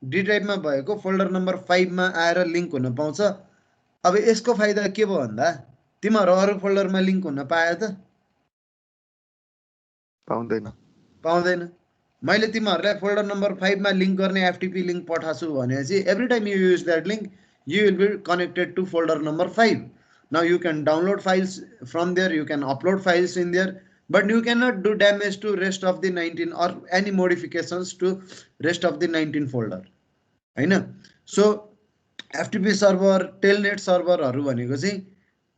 डी ड्राइभमा भएको फोल्डर नम्बर 5 मा आएर लिङ्क हुन पाउँछ। अब यसको फाइदा के भयो भन्दा तिमीहरू अरू फोल्डरमा लिङ्क हुन पायो त? पाउँदैन। मैले तिमीहरूलाई फोल्डर नम्बर 5 मा लिङ्क गर्ने एफटीपी लिङ्क पठाछु भनेपछि every time you use that link you will be connected to folder number 5। Now you can download files from there, you can upload files in there, but you cannot do damage to rest of the 19 or any modifications to rest of the 19 folder हैन। So FTP server, telnet सर्भरहरू भनेको चाहिँ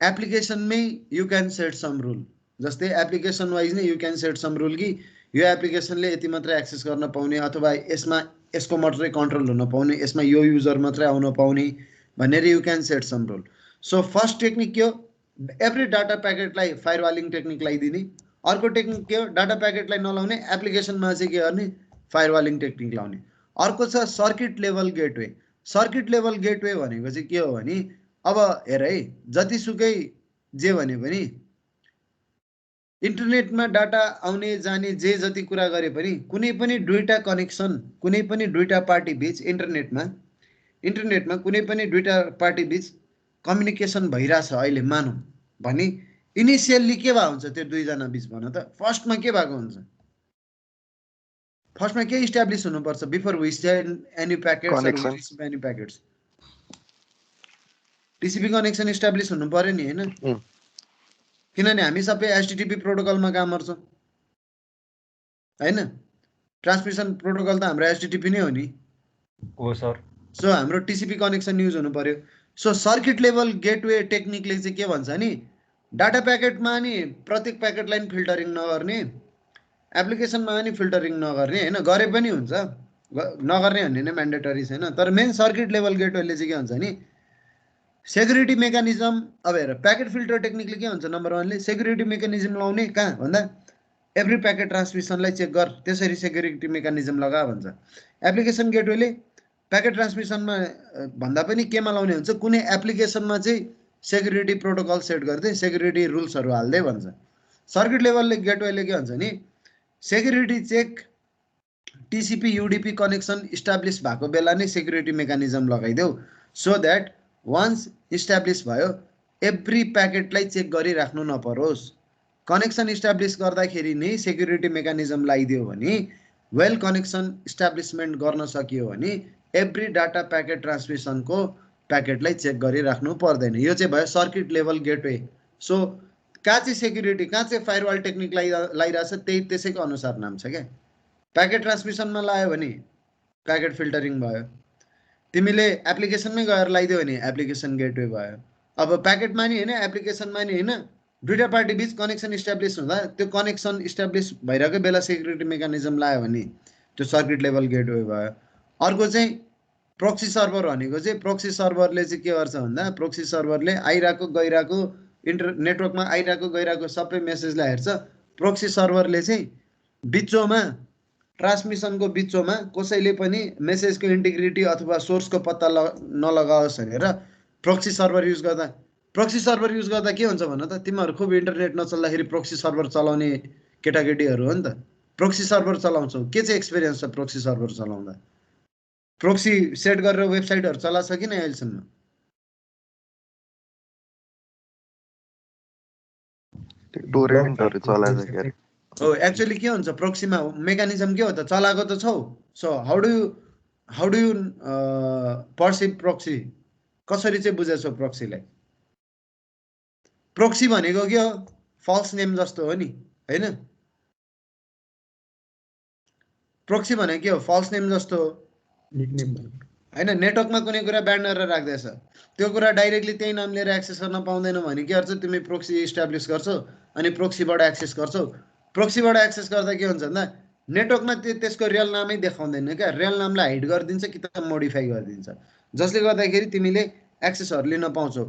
एप्लिकेसनमै you can set some rule, जस्तै application wise नै you can set some rule कि यो एप्लिकेसनले यति मात्रै एक्सेस गर्न पाउने अथवा यसको मात्रै कन्ट्रोल हुन पाउने, यसमा यो युजर मात्रै आउन पाउने भनेर you can set some rule. So first technique के हो? एभ्री डाटा प्याकेटलाई फायरवालिङ टेक्निक लगाइदिने। अर्को टेक्निक के हो? डाटा प्याकेटलाई नलाउने, एप्लिकेसनमा चाहिँ के गर्ने? फायरवालिङ टेक्निक लाउने। अर्को छ circuit level gateway. Circuit level gateway भनेको चाहिँ के हो भने अब हेर है, जतिसुकै जे भने पनि इन्टरनेटमा डाटा आउने जाने जे जति कुरा गरे पनि कुनै पनि दुईटा कनेक्सन, कुनै पनि दुईटा पार्टी बीच इन्टरनेटमा कुनै पनि दुईटा पार्टी बीच कम्युनिकेसन भइरहेछ अहिले मानौँ भने इनिसियल्ली के भएको हुन्छ त्यो दुईजना बीच भन त? फर्स्टमा के भएको हुन्छ? फर्स्टमा के इस्टाब्लिस हुनुपर्छ before we send any packets or we receive any packets? TCP connection establish हुनु पर्यो नि हैन? किनभने हामी सबै एचटीटीपी प्रोटोकलमा काम गर्छौँ हैन? ट्रान्समिसन प्रोटोकल त हाम्रो एचटीटीपी नै हो नि। हो सर। सो हाम्रो टिसिपी कनेक्सन युज हुनु पर्यो। सो सर्किट लेभल गेटवे टेक्निकले चाहिँ के भन्छ नि, डाटा प्याकेटमा नि प्रत्येक प्याकेटलाई नि फिल्टरिङ नगर्ने, एप्लिकेसनमा पनि फिल्टरिङ नगर्ने हैन, गरे पनि हुन्छ, नगर्ने भन्ने नै म्यान्डेटरी छैन। तर मेन सर्किट लेभल गेटवेले चाहिँ के हुन्छ नि सेक्युरिटी मेकानिजम। अब हेर, प्याकेट फिल्टर टेक्निकले के हुन्छ? नम्बर 1 ले सेक्युरिटी मेकानिजम लाउने। कहाँ भन्दा एभ्री प्याकेट ट्रान्समिसनलाई चेक गर, त्यसरी सेक्युरिटी मेकानिजम लगा भन्छ। एप्लिकेसन गेटवेले प्याकेट ट्रान्समिसनमा भन्दा पनि केमा लाउने हुन्छ? कुनै एप्लिकेसनमा चाहिँ सेक्युरिटी प्रोटोकल सेट गर्दै सेक्युरिटी रुल्सहरू हाल्दै भन्छ। सर्किट लेभल गेटवेले के भन्छ नि security check TCP UDP connection establish भएको बेला नै सेक्युरिटी मेकानिजम लगाइदेऊ, सो द्याट वान्स इस्टाब्लिस भयो एभ्री प्याकेटलाई चेक गरिराख्नु नपरोस्। कनेक्सन इस्टाब्लिस गर्दाखेरि नै सेक्युरिटी मेकानिजम लगाइदियो भने, वेल कनेक्सन इस्टाब्लिसमेन्ट गर्न सकियो भने एभ्री डाटा प्याकेट ट्रान्समिसनको प्याकेटलाई चेक गरिराख्नु पर्दैन। यो चाहिँ भयो सर्किट लेभल गेटवे। सो कहाँ चाहिँ सेक्युरिटी, कहाँ चाहिँ फायरवाल टेक्निक लगाइरहेछ त्यही त्यसैको अनुसार नाम छ क्या। प्याकेट ट्रान्समिसनमा लगायो भने प्याकेट फिल्टरिङ भयो, तिमीले एप्लिकेसनमै गएर लगाइदियो भने एप्लिकेसन गेटवे भयो। अब प्याकेटमा नि हैन, एप्लिकेसनमा नि हैन, दुईटा पार्टी बीच कनेक्सन इस्टाब्लिस हुँदा त्यो कनेक्सन इस्टाब्लिस भइरहेको बेला सेक्युरिटी मेकानिजम लगायो भने त्यो सर्किट लेभल गेटवे भयो। अर्को चाहिँ प्रोक्सी सर्भर भनेको चाहिँ प्रोक्सी सर्भरले चाहिँ के गर्छ भन्दा प्रोक्सी सर्भरले आइरहेको गइरहेको नेटवर्कमा आइरहेको गइरहेको सबै मेसेजलाई हेर्छ। प्रोक्सी सर्भरले चाहिँ बिचोमा ट्रान्समिसनको बिचोमा कसैले पनि मेसेजको इन्टिग्रिटी अथवा सोर्सको पत्ता नलगाओस् भनेर प्रोक्सी सर्भर युज गर्दा के हुन्छ भन त? तिमीहरू खुब इन्टरनेट नचल्दाखेरि प्रोक्सी सर्भर चलाउने केटाकेटीहरू हो नि त। प्रोक्सी सर्भर चलाउँछौ, के चाहिँ एक्सपिरियन्स छ प्रोक्सी सर्भर चलाउँदा? प्रोक्सी सेट गरेर वेबसाइटहरू चलाछ कि नै अहिलेसम्म? टोरेन्टहरु चलाछ के अरे। हो, एक्चुअली के हुन्छ प्रोक्सीमा मेकानिजम के हो त? चलाएको त छौ। So how do you perceive proxy? कसरी चाहिँ बुझेछौ प्रोक्सीलाई? प्रोक्सी भनेको के हो? फल्स नेम जस्तो हो नि, हैन? प्रोक्सी भनेको के हो? फल्स नेम जस्तो हो, हैन? नेटवर्कमा कुनै कुरा ब्यान्ड गरेर राख्दैछ, त्यो कुरा डाइरेक्टली त्यही नाम लिएर एक्सेस गर्न पाउँदैन भने के गर्छ? तिमी प्रोक्सी इस्टाब्लिस गर्छौ अनि प्रोक्सीबाट एक्सेस गर्छौ। प्रोक्सीबाट एक्सेस गर्दा के हुन्छ भन्दा नेटवर्कमा त्यसको रियल नामै देखाउँदैन क्या, रियल नामलाई हाइड गरिदिन्छ कि त मोडिफाई गरिदिन्छ, जसले गर्दाखेरि तिमीले एक्सेसहरू लिन पाउँछौ।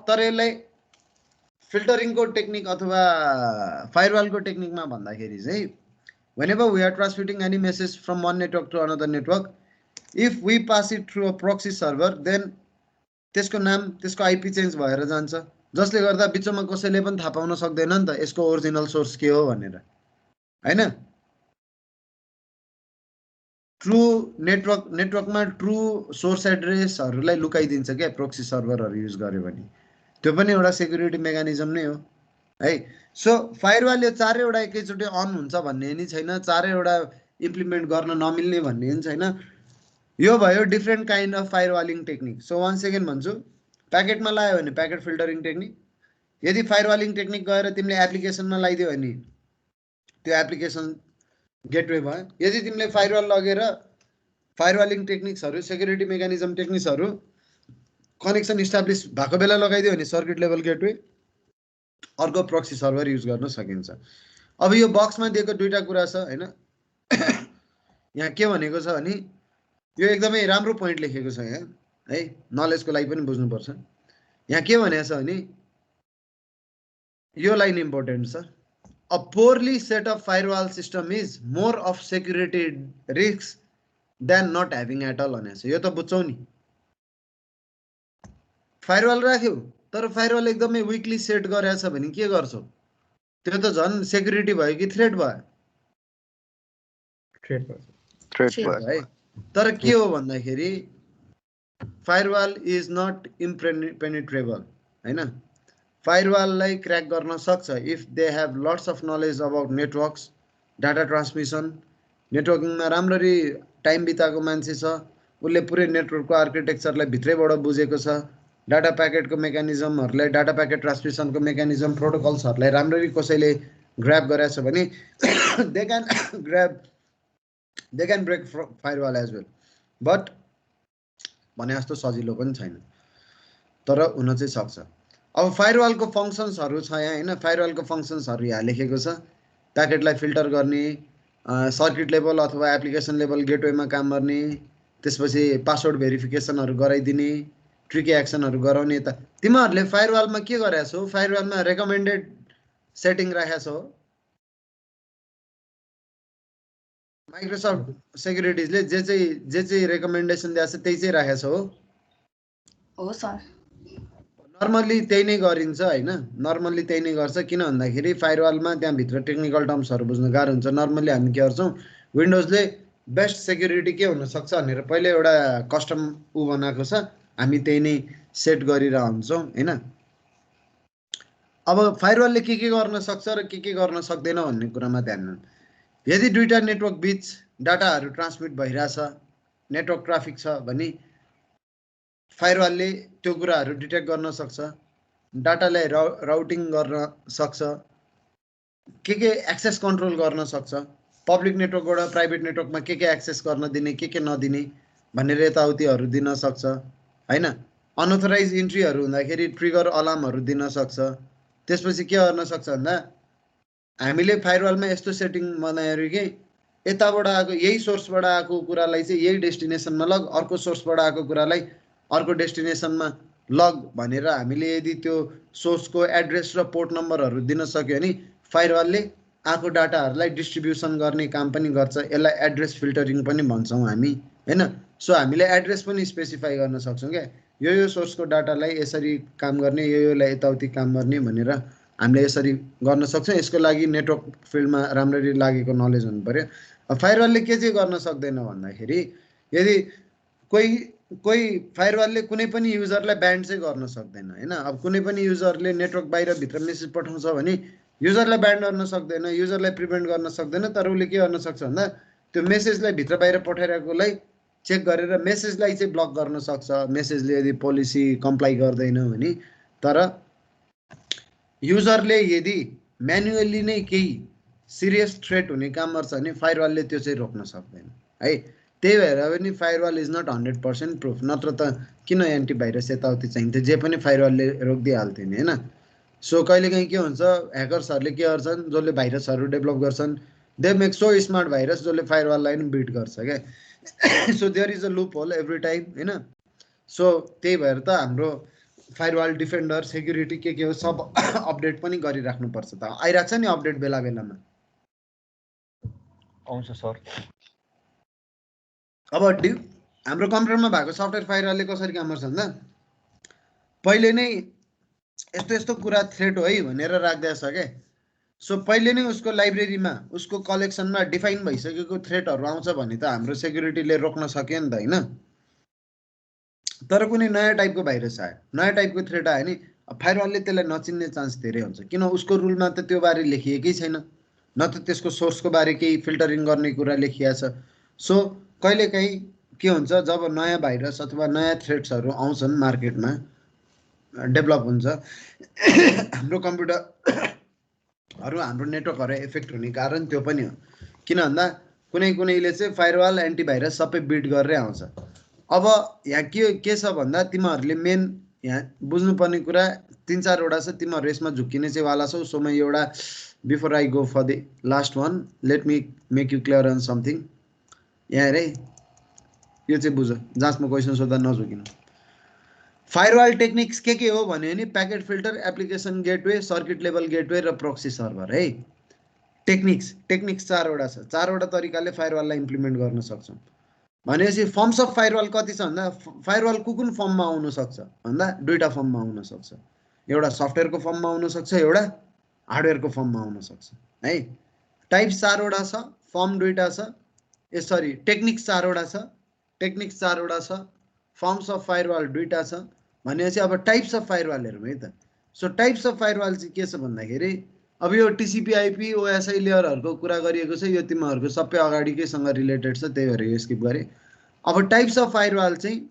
तर यसलाई फिल्टरिङको टेक्निक अथवा फायरवालको टेक्निकमा भन्दाखेरि चाहिँ whenever we are transmitting any message from one network to another network, if we pass it through a proxy server, then त्यसको नाम त्यसको आइपी चेन्ज भएर जान्छ, जसले गर्दा बिचमा कसैले पनि थाहा पाउन सक्दैन नि त यसको ओरिजिनल सोर्स के हो भनेर, हैन? ट्रु नेटवर्कमा ट्रु सोर्स एड्रेसहरूलाई लुकाइदिन्छ क्या प्रोक्सी सर्भरहरू युज गर्यो भने। त्यो पनि एउटा सेक्युरिटी मेकानिजम नै हो है। सो फायरवाल यो चारैवटा एकैचोटि अन हुन्छ भन्ने नि छैन, चारैवटा इम्प्लिमेन्ट गर्न नमिल्ने भन्ने नि छैन। यो भयो different kind of firewalling technique. So one second भन्छु, प्याकेटमा लायो भने प्याकेट फिल्टरिङ टेक्निक। यदि फायरवालिङ टेक्निक गएर तिमीले एप्लिकेसनमा लगाइदियो भने त्यो एप्लिकेसन गेटवे भयो। यदि तिमीले फायरवाल लगेर फायरवालिङ टेक्निक्सहरू सेक्युरिटी मेकानिजम टेक्निक्सहरू कनेक्सन इस्टाब्लिस भएको बेला लगाइदियो भने सर्किट लेभल गेटवे, अर्को प्रोक्सी सर्भर युज गर्न सकिन्छ। अब यो बक्समा दिएको दुईटा कुरा छ हैन। यहाँ के भनेको छ भने यो एकदमै राम्रो पोइन्ट लेखेको छ यहाँ है, नलेजको लागि पनि बुझ्नुपर्छ। यहाँ के भनेको छ भने यो लाइन इम्पोर्टेन्ट छ, a poorly set of firewall system is more of security risk than not having at all भनेको छ। यो त बुझ्छौ नि, फायरवाल राख्यौ तर फायरवाल एकदमै विकली सेट गरेको छ भने के गर्छौ? त्यो त झन् सेक्युरिटी भयो कि थ्रेट भयो? थ्रेट भयो है। तर के हो भन्दाखेरि फायरवाल इज नट इम्पेनिट्रेबल हैन। फायरवाललाई क्र्याक गर्न सक्छ if they have lots of knowledge about networks, data transmission. नेटवर्किङमा राम्ररी टाइम बिताएको मान्छे छ, उसले पुरै नेटवर्कको आर्किटेक्चरलाई भित्रैबाट बुझेको छ, डाटा प्याकेटको मेकानिजमहरूलाई, डाटा प्याकेट ट्रान्समिसनको मेकानिजम प्रोटोकल्सहरूलाई राम्ररी कसैले ग्र्याब गरेछ भने they can break firewall as well. But भने जस्तो सजिलो पनि छैन, तर हुन चाहिँ सक्छ। अब फायरवालको फङ्सन्सहरू छ यहाँ हैन। फायरवालको फङ्सन्सहरू यहाँ लेखेको छ, प्याकेटलाई फिल्टर गर्ने, सर्किट लेभल अथवा एप्लिकेसन लेभल गेटवेमा काम गर्ने, त्यसपछि पासवर्ड भेरिफिकेसनहरू गराइदिने, ट्रिकी एक्सनहरू गराउने। त तिमीहरूले फायरवालमा के गरेका छौ? फायरवालमा रेकमेन्डेड सेटिङ राखेका छौ। माइक्रोसफ्ट सेक्युरिटिजले जे चाहिँ रेकमेन्डेसन दिएको छ त्यही चाहिँ राखेको छ हो सर। नर्मल्ली त्यही नै गरिन्छ हैन, नर्मल्ली त्यही नै गर्छ। किन भन्दाखेरि फायरवालमा त्यहाँभित्र टेक्निकल टर्म्सहरू बुझ्न गाह्रो हुन्छ। नर्मल्ली हामी के गर्छौँ, विन्डोजले बेस्ट सेक्युरिटी के हुनसक्छ भनेर पहिले एउटा कस्टम बनाएको छ, हामी त्यही नै सेट गरिरहेको हुन्छौँ हैन। अब फायरवालले के गर्न सक्छ र के गर्न सक्दैन भन्ने कुरामा ध्यान दिनु। यदि दुईटा नेटवर्क बीच डाटाहरू ट्रान्समिट भइरहेछ, नेटवर्क ट्राफिक छ भने फायरवालले त्यो कुराहरू डिटेक्ट गर्न सक्छ, डाटालाई राउटिङ गर्न सक्छ, के एक्सेस कन्ट्रोल गर्न सक्छ, पब्लिक नेटवर्कबाट प्राइभेट नेटवर्कमा के एक्सेस गर्न दिने, के नदिने भनेर यताउतिहरू दिन सक्छ हैन। अनअथोराइज इन्ट्रीहरू हुँदाखेरि ट्रिगर अलार्महरू दिन सक्छ। त्यसपछि के गर्न सक्छ भन्दा हामीले फायरवालमा यस्तो सेटिङ बनायो कि यताबाट आएको यही सोर्सबाट आएको कुरालाई चाहिँ यही डेस्टिनेसनमा लग, अर्को सोर्सबाट आएको कुरालाई अर्को डेस्टिनेसनमा लग भनेर हामीले यदि त्यो सोर्सको एड्रेस र पोर्ट नम्बरहरू दिन सक्यो भने फायरवालले आएको डाटाहरूलाई डिस्ट्रिब्युसन गर्ने काम पनि गर्छ। यसलाई एड्रेस फिल्टरिङ पनि भन्छौँ हामी, हैन? सो हामीले एड्रेस पनि स्पेसिफाई गर्न सक्छौँ क्या, यो सोर्सको डाटालाई यसरी काम गर्ने, योलाई यताउति काम गर्ने भनेर हामीले यसरी गर्न सक्छौँ। यसको लागि नेटवर्क फिल्डमा राम्ररी लागेको नलेज हुनु पर्यो। फायरवालले के चाहिँ गर्न सक्दैन भन्दाखेरि यदि कोही फायरवालले कुनै पनि युजरलाई ब्यान्ड चाहिँ गर्न सक्दैन, हैन? अब कुनै पनि युजरले नेटवर्क बाहिरभित्र मेसेज पठाउँछ भने युजरलाई ब्यान्ड गर्न सक्दैन, युजरलाई प्रिभेन्ट गर्न सक्दैन, तर उसले के गर्न सक्छ भन्दा त्यो मेसेजलाई भित्र बाहिर पठाइरहेकोलाई चेक गरेर मेसेजलाई चाहिँ ब्लक गर्न सक्छ, मेसेजले यदि पोलिसी कम्प्लाई गर्दैन भने। तर युजरले यदि म्यानुअली नै केही सिरियस थ्रेट हुने काम गर्छ भने फायरवालले त्यो चाहिँ रोक्न सक्दैन है। त्यही भएर पनि फायरवाल इज नट 100% प्रुफ, नत्र त किन एन्टिभाइरस यताउति चाहिन्थ्यो, जे पनि फायरवालले रोकिदिइहाल्थ्यो नि, हैन? सो कहिलेकाहीँ के हुन्छ, ह्याकर्सहरूले के गर्छन्, जसले भाइरसहरू डेभलप गर्छन्, they make so smart virus जसले फायरवाललाई पनि बिट गर्छ क्या। So there is a loophole every time, हैन? सो त्यही भएर त हाम्रो फायरवाल डिफेन्डर सेक्युरिटी के हो सब अपडेट पनि गरिराख्नुपर्छ। त आइरहेको छ नि अपडेट बेला बेलामा, आउँछ सर। अब हाम्रो कम्प्युटरमा भएको सफ्टवेयर फायरवालले कसरी काम गर्छ भन्दा पहिले नै यस्तो यस्तो कुरा थ्रेट हो है भनेर राख्दैछ क्या। सो पहिले नै उसको लाइब्रेरीमा उसको कलेक्सनमा डिफाइन भइसकेको थ्रेटहरू आउँछ भने त हाम्रो सेक्युरिटीले रोक्न सक्यो नि त, हैन? तर कुनै नयाँ टाइपको भाइरस आयो, नयाँ टाइपको थ्रेट आयो नि फायरवालले त्यसलाई नचिन्ने चान्स धेरै हुन्छ, किन उसको रुलमा त त्यो बारे लेखिएकै छैन, न त त्यसको सोर्सको बारे केही फिल्टरिङ गर्ने कुरा लेखिएको छ। सो कहिलेकाहीँ के हुन्छ, जब नयाँ भाइरस अथवा नयाँ थ्रेट्सहरू आउँछन् मार्केटमा, डेभलप हुन्छ, हाम्रो कम्प्युटरहरू हाम्रो नेटवर्कहरू इफेक्ट हुने कारण त्यो पनि हो। किन भन्दा कुनैले चाहिँ फायरवाल एन्टिभाइरस सबै बिट गरेर आउँछ। अब यहाँ के छ भन्दा तिमीहरूले मेन यहाँ बुझ्नुपर्ने कुरा 3-4वटा छ, तिमीहरू यसमा झुक्किने चाहिँ वाला छौ। सो म एउटा before I go for the last one let me make you clear on something. यहाँ हेरे यो चाहिँ बुझ, जाँचमा क्वेसन सोद्धा नझुकिनु। फायरवाल टेक्निक्स के हो भन्यो भने packet filter, application gateway, circuit level gateway र प्रोक्सी सर्भर है। टेक्निक्स 4वटा छ, 4वटा तरिकाले फायरवाललाई इम्प्लिमेन्ट गर्न सक्छौँ। भनेपछि फर्म्स अफ फायरवाल कति छ भन्दा फायरवाल कुन फर्ममा आउन सक्छ भन्दा दुईटा फर्ममा आउन सक्छ, एउटा सफ्टवेयरको फर्ममा आउन सक्छ, एउटा हार्डवेयरको फर्ममा आउन सक्छ है। टाइप्स 4वटा छ, फर्म दुईटा छ, टेक्निक्स 4वटा छ, फर्म्स अफ फायरवाल दुईटा छ। भनेपछि अब टाइप्स अफ फायरवाल हेरौँ है त। सो टाइप्स अफ फायरवाल चाहिँ के छ भन्दाखेरि अब यो टिसिपी आइपी ओएसआई लेयरहरूको कुरा गरिएको छ, यो तिमीहरूको सबै अगाडिकैसँग रिलेटेड छ, त्यही भएर यो स्किप गरेँ। अब टाइप्स अफ फायरवाल चाहिँ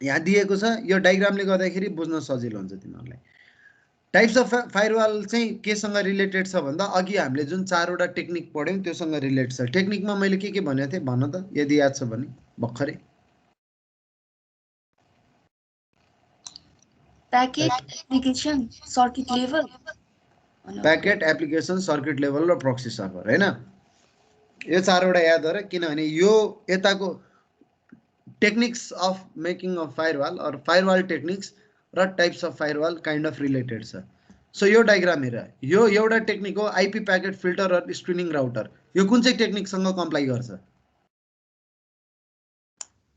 यहाँ दिएको छ, यो डायग्रामले गर्दाखेरि बुझ्न सजिलो हुन्छ तिमीहरूलाई। टाइप्स अफ फायरवाल चाहिँ केसँग रिलेटेड छ भन्दा अघि हामीले जुन 4वटा टेक्निक पढ्यौँ त्योसँग रिलेटेड छ। टेक्निकमा मैले के भनेको थिएँ भन त, यदि याद छ भने भर्खरै। Packet application circuit level, packet application circuit level र प्रोक्सी सर्भर, हैन? यो 4वटा याद गर, किनभने यो यताको techniques of making of firewall or firewall techniques र types of firewall kind of related छ। सो यो डायग्राम हेर, यो एउटा टेक्निक हो आइपी प्याकेट फिल्टर र स्क्रिनिङ राउटर। यो कुन चाहिँ टेक्निकसँग कम्प्लाई गर्छ?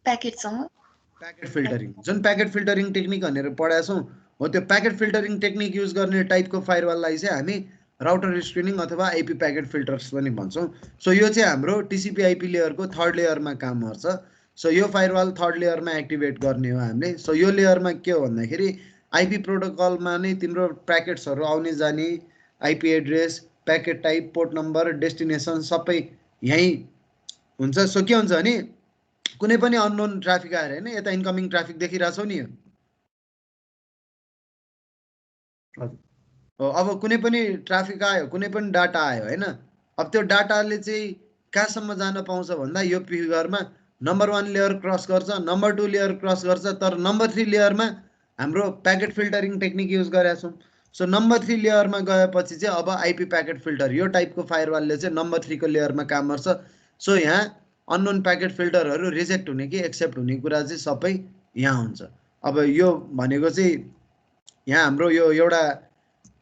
Packet filtering. जुन प्याकेट फिल्टरिङ टेक्निक भनेर पढाएको छौँ हो त्यो प्याकेट फिल्टरिङ टेक्निक युज गर्ने टाइपको फायरवाललाई चाहिँ हामी राउटर स्क्रिनिङ अथवा आइपी प्याकेट फिल्टर्स पनि भन्छौँ। सो यो चाहिँ हाम्रो टिसिपी आइपी लेयरको 3rd लेयरमा काम गर्छ। सो यो फायरवाल 3rd लेयरमा एक्टिभेट गर्ने हो हामीले। सो यो लेयरमा के हो भन्दाखेरि आइपी प्रोटोकलमा नै तिम्रो प्याकेट्सहरू आउने जाने, IP address, packet type, port number, destination सबै यहीँ हुन्छ। सो के हुन्छ भने कुनै पनि अननोन ट्राफिक आएर हैन, यता इन्कमिङ ट्राफिक देखिरहेछौ नि, अब कुनै पनि ट्राफिक आयो, कुनै पनि डाटा आयो हैन, अब त्यो डाटाले चाहिँ कहाँसम्म जान पाउँछ भन्दा यो फिगरमा नम्बर 1 लेयर क्रस गर्छ, नम्बर 2 लेयर क्रस गर्छ, तर नम्बर 3 लेयरमा हाम्रो प्याकेट फिल्टरिङ टेक्निक युज गरेका छौँ। सो नम्बर 3 लेयरमा गएपछि चाहिँ अब आइपी प्याकेट फिल्टर यो टाइपको फायरवालले चाहिँ नम्बर 3 को लेयरमा काम गर्छ। सो यहाँ अननोन प्याकेट फिल्टरहरू रिजेक्ट हुने कि एक्सेप्ट हुने कुरा चाहिँ सबै यहाँ हुन्छ। अब यो भनेको चाहिँ यहाँ हाम्रो यो एउटा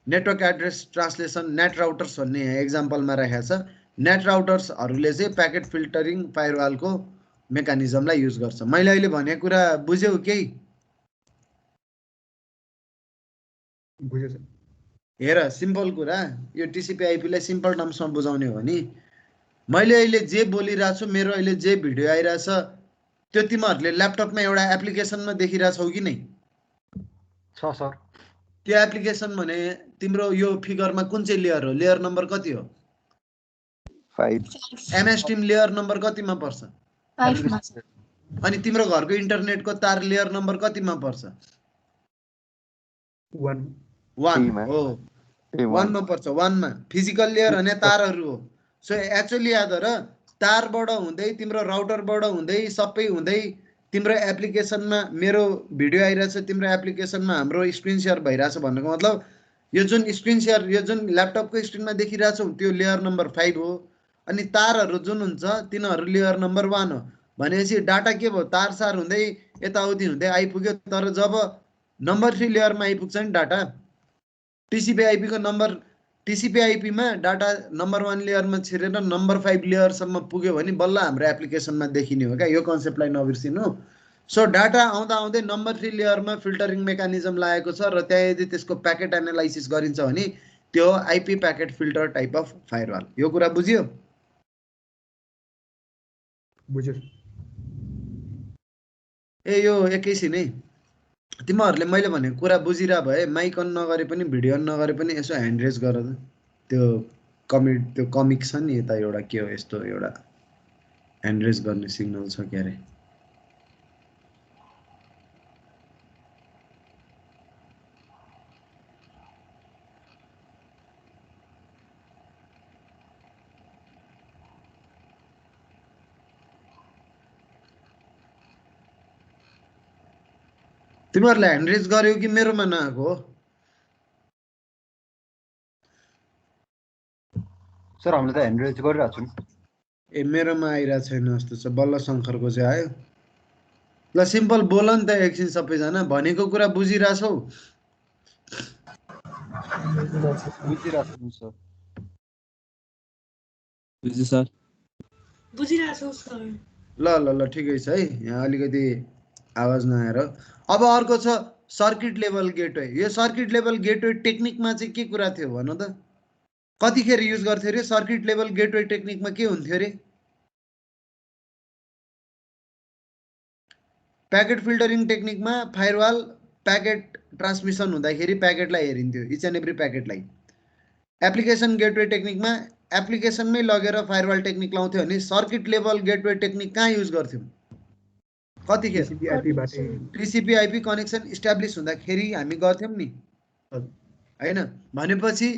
network address translation net routers भन्ने यहाँ एक्जाम्पलमा राखेको छ। नेट राउटर्सहरूले चाहिँ प्याकेट फिल्टरिङ फायरवालको मेकानिजमलाई युज गर्छ। मैले अहिले भनेको कुरा बुझ्यौ केही? बुझ्यो सर। हेर सिम्पल कुरा, यो टिसिपी आइपीलाई सिम्पल टर्म्समा बुझाउने हो भने मैले अहिले जे बोलिरहेको छु, मेरो अहिले जे भिडियो आइरहेछ त्यो तिमीहरूले ल्यापटपमा एउटा एप्लिकेसनमा देखिरहेछौ कि नै? छ सर। त्यो एप्लिकेसन भने तिम्रो यो फिगरमा कुन चाहिँ लेयर हो? लेयर नम्बर कति हो? 5 एमएस टिम लेयर नम्बर कतिमा पर्छ? 5 मा अनि तिम्रो घरको इन्टरनेटको तार लेयर नम्बर कतिमा पर्छ? 1 1 मा। हो, 1 मा पर्छ। 1 मा फिजिकल लेयर भने तारहरू हो। सो एक्चुअली याद र तारबाट हुँदै तिम्रो राउटरबाट हुँदै सबै हुँदै तिम्रो एप्लिकेसनमा मेरो भिडियो आइरहेछ, तिम्रो एप्लिकेसनमा हाम्रो स्क्रिन सेयर भइरहेछ भन्नुको मतलब यो जुन स्क्रिन सेयर यो जुन ल्यापटपको स्क्रिनमा देखिरहेछौ त्यो लेयर नम्बर 5 हो। अनि तारहरू जुन हुन्छ तिनीहरू लेयर नम्बर 1 हो। भनेपछि डाटा के भयो? तार सार हुँदै यताउति हुँदै आइपुग्यो। तर जब नम्बर 3 लेयरमा आइपुग्छ नि data, TCP आइपीको number TCP आइपीमा data number 1 लेयरमा छिरेर नम्बर 5 लेयरसम्म पुग्यो भने बल्ल हाम्रो एप्लिकेसनमा देखिने हो क्या। यो कन्सेप्टलाई नबिर्सिनु। सो डाटा आउँदा आउँदै नम्बर 3 लेयरमा फिल्टरिङ मेकानिजम लागेको छ र त्यहाँ यदि त्यसको प्याकेट एनालाइसिस गरिन्छ भने त्यो IP packet filter type of firewall. यो कुरा बुझ्यो? बुझ्यो। ए यो एकैछिनै तिमीहरूले मैले भनेको कुरा बुझिरह भए माइक अन नगरे पनि भिडियो अन नगरे पनि यसो ह्यान्ड रेज गर त। त्यो कमिक छ नि यता एउटा के हो यस्तो एउटा ह्यान्ड रेज गर्ने सिग्नल छ के अरे। तिमीहरूले ह्यान्ड रेज गर्यो कि मेरोमा नआएको हो? सर हामीले त ह्यान्ड रेज गरिरहेको छौँ। ए मेरोमा आइरहेको छैन जस्तो छ। बल्ल शङ्करको चाहिँ आयो। ल सिम्पल बोल नि त एकछिन सबैजना, भनेको कुरा बुझिरहेछौ? बुझिरहेको छु सर। बुझ्यो सर। बुझिरहेछौ सर। ल ल ल ठिकै छ है। यहाँ अलिकति आवाज नआएर। अब अर्को छ सर्किट लेभल गेटवे। यो सर्किट लेभल गेटवे टेक्निकमा चाहिँ के कुरा थियो भन त? कतिखेर युज गर्थ्यो अरे सर्किट लेभल गेटवे टेक्निकमा? के हुन्थ्यो अरे? प्याकेट फिल्टरिङ टेक्निकमा फायरवाल प्याकेट ट्रान्समिसन हुँदाखेरि प्याकेटलाई हेरिन्थ्यो, इच एन्ड एभ्री प्याकेटलाई। एप्लिकेसन गेटवे टेक्निकमा एप्लिकेसनमै लगेर फायरवाल टेक्निक लाउँथ्यो भने सर्किट लेभल गेटवे टेक्निक कहाँ युज गर्थ्यौँ? कतिखेर? टिसिपी आइपी कनेक्सन इस्टाब्लिस हुँदाखेरि हामी गर्थ्यौँ नि, होइन? भनेपछि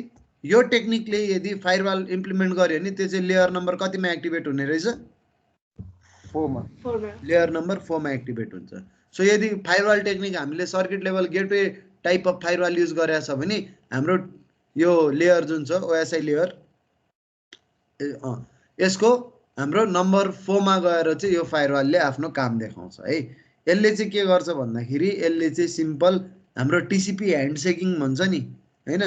यो टेक्निकले यदि फायरवाल इम्प्लिमेन्ट गर्यो भने त्यो चाहिँ लेयर नम्बर कतिमा एक्टिभेट हुने रहेछ? 4 मा। लेयर नम्बर 4 मा एक्टिभेट हुन्छ। सो यदि फायरवाल टेक्निक हामीले circuit level gateway type of firewall use गरेको छ भने हाम्रो यो लेयर जुन छ ओएसआई लेयर यसको हाम्रो नम्बर 4 मा गएर चाहिँ यो फायरवालले आफ्नो काम देखाउँछ है। यसले चाहिँ के गर्छ भन्दाखेरि यसले चाहिँ सिम्पल हाम्रो टिसिपी ह्यान्डसेकिङ भन्छ नि, होइन?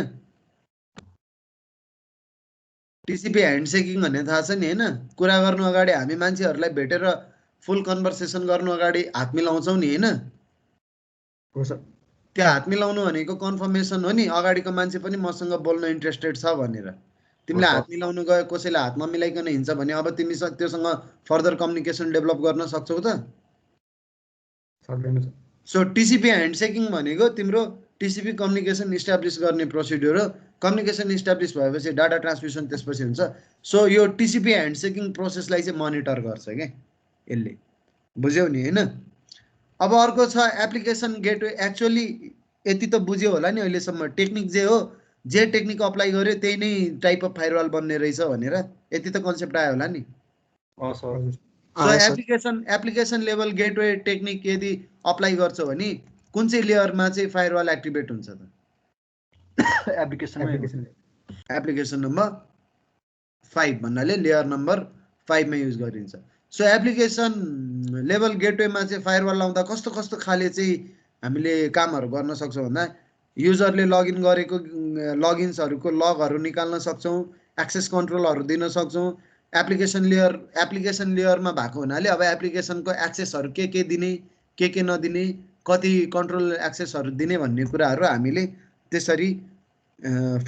टिसिपी ह्यान्डसेकिङ भन्ने थाहा छ नि, होइन? कुरा गर्नु अगाडि हामी मान्छेहरूलाई भेटेर फुल कन्भर्सेसन गर्नु अगाडि हात मिलाउँछौँ नि, होइन? हो सर। त्यो हात मिलाउनु भनेको कन्फर्मेसन हो नि, अगाडिको मान्छे पनि मसँग बोल्न इन्ट्रेस्टेड छ भनेर। तिमीले हात मिलाउनु गयो, कसैले हात नमिलाइकन हिँड्छ भने अब तिमी त्योसँग फर्दर कम्युनिकेसन डेभलप गर्न सक्छौ त? सक्दैन सर। सो टिसिपी ह्यान्डसेकिङ भनेको तिम्रो टिसिपी कम्युनिकेसन इस्टाब्लिस गर्ने प्रोसिड्युर हो। कम्युनिकेसन इस्टाब्लिस भएपछि डाटा ट्रान्समिसन त्यसपछि हुन्छ। सो यो टिसिपी ह्यान्डसेकिङ प्रोसेसलाई चाहिँ मोनिटर गर्छ क्या यसले। बुझ्यौ नि, होइन? अब अर्को छ एप्लिकेसन गेटवे। एक्चुअली यति त बुझ्यो होला नि अहिलेसम्म, टेक्निक जे हो जे टेक्निक अप्लाई गर्यो त्यही नै टाइप अफ फायरवाल बन्ने रहेछ भनेर यति त कन्सेप्ट आयो होला नि। So application level gateway technique यदि अप्लाई गर्छौ भने कुन चाहिँ लेयरमा चाहिँ फायरवाल एक्टिभेट हुन्छ त? एप्लिकेसन एप्लिकेसन नम्बर 5 भन्नाले लेयर नम्बर 5 मा युज गरिन्छ। सो एप्लिकेसन लेभल गेटवेमा चाहिँ फायरवल लाउँदा कस्तो कस्तो खाले चाहिँ हामीले कामहरू गर्न सक्छौँ भन्दा युजरले लगइन गरेको लगइन्सहरूको लगहरू निकाल्न सक्छौँ, एक्सेस कन्ट्रोलहरू दिन सक्छौँ। एप्लिकेसन लेयरमा भएको हुनाले अब एप्लिकेसनको एक्सेसहरू के दिने, के नदिने, कति कन्ट्रोल एक्सेसहरू दिने भन्ने कुराहरू हामीले त्यसरी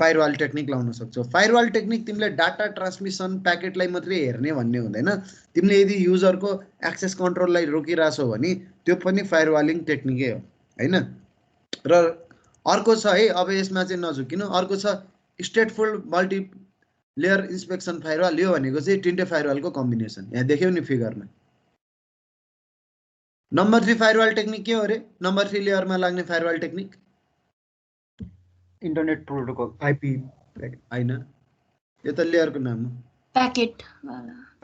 फायरवाल टेक्निक लाउन सक्छौ। फायरवाल टेक्निक तिमीले डाटा ट्रान्समिसन प्याकेटलाई मात्रै हेर्ने भन्ने हुँदैन। तिमीले यदि युजरको एक्सेस कन्ट्रोललाई रोकिरहेछौ भने त्यो पनि फायरवालिङ टेक्निकै हो हैन। र अर्को छ है, अब यसमा चाहिँ नझुकिनु, अर्को छ स्टेटफुल मल्टी लेयर इन्स्पेक्सन फायरवाल। यो भनेको चाहिँ तिनटै फायरवालको कम्बिनेसन। यहाँ देख्यौ नि फिगरमा। नम्बर 3 फायरवाल टेक्निक के हो रे? नम्बर 3 लेयरमा लाग्ने firewall technique internet protocol IP हैन, यो त लेयरको नाम हो। Packet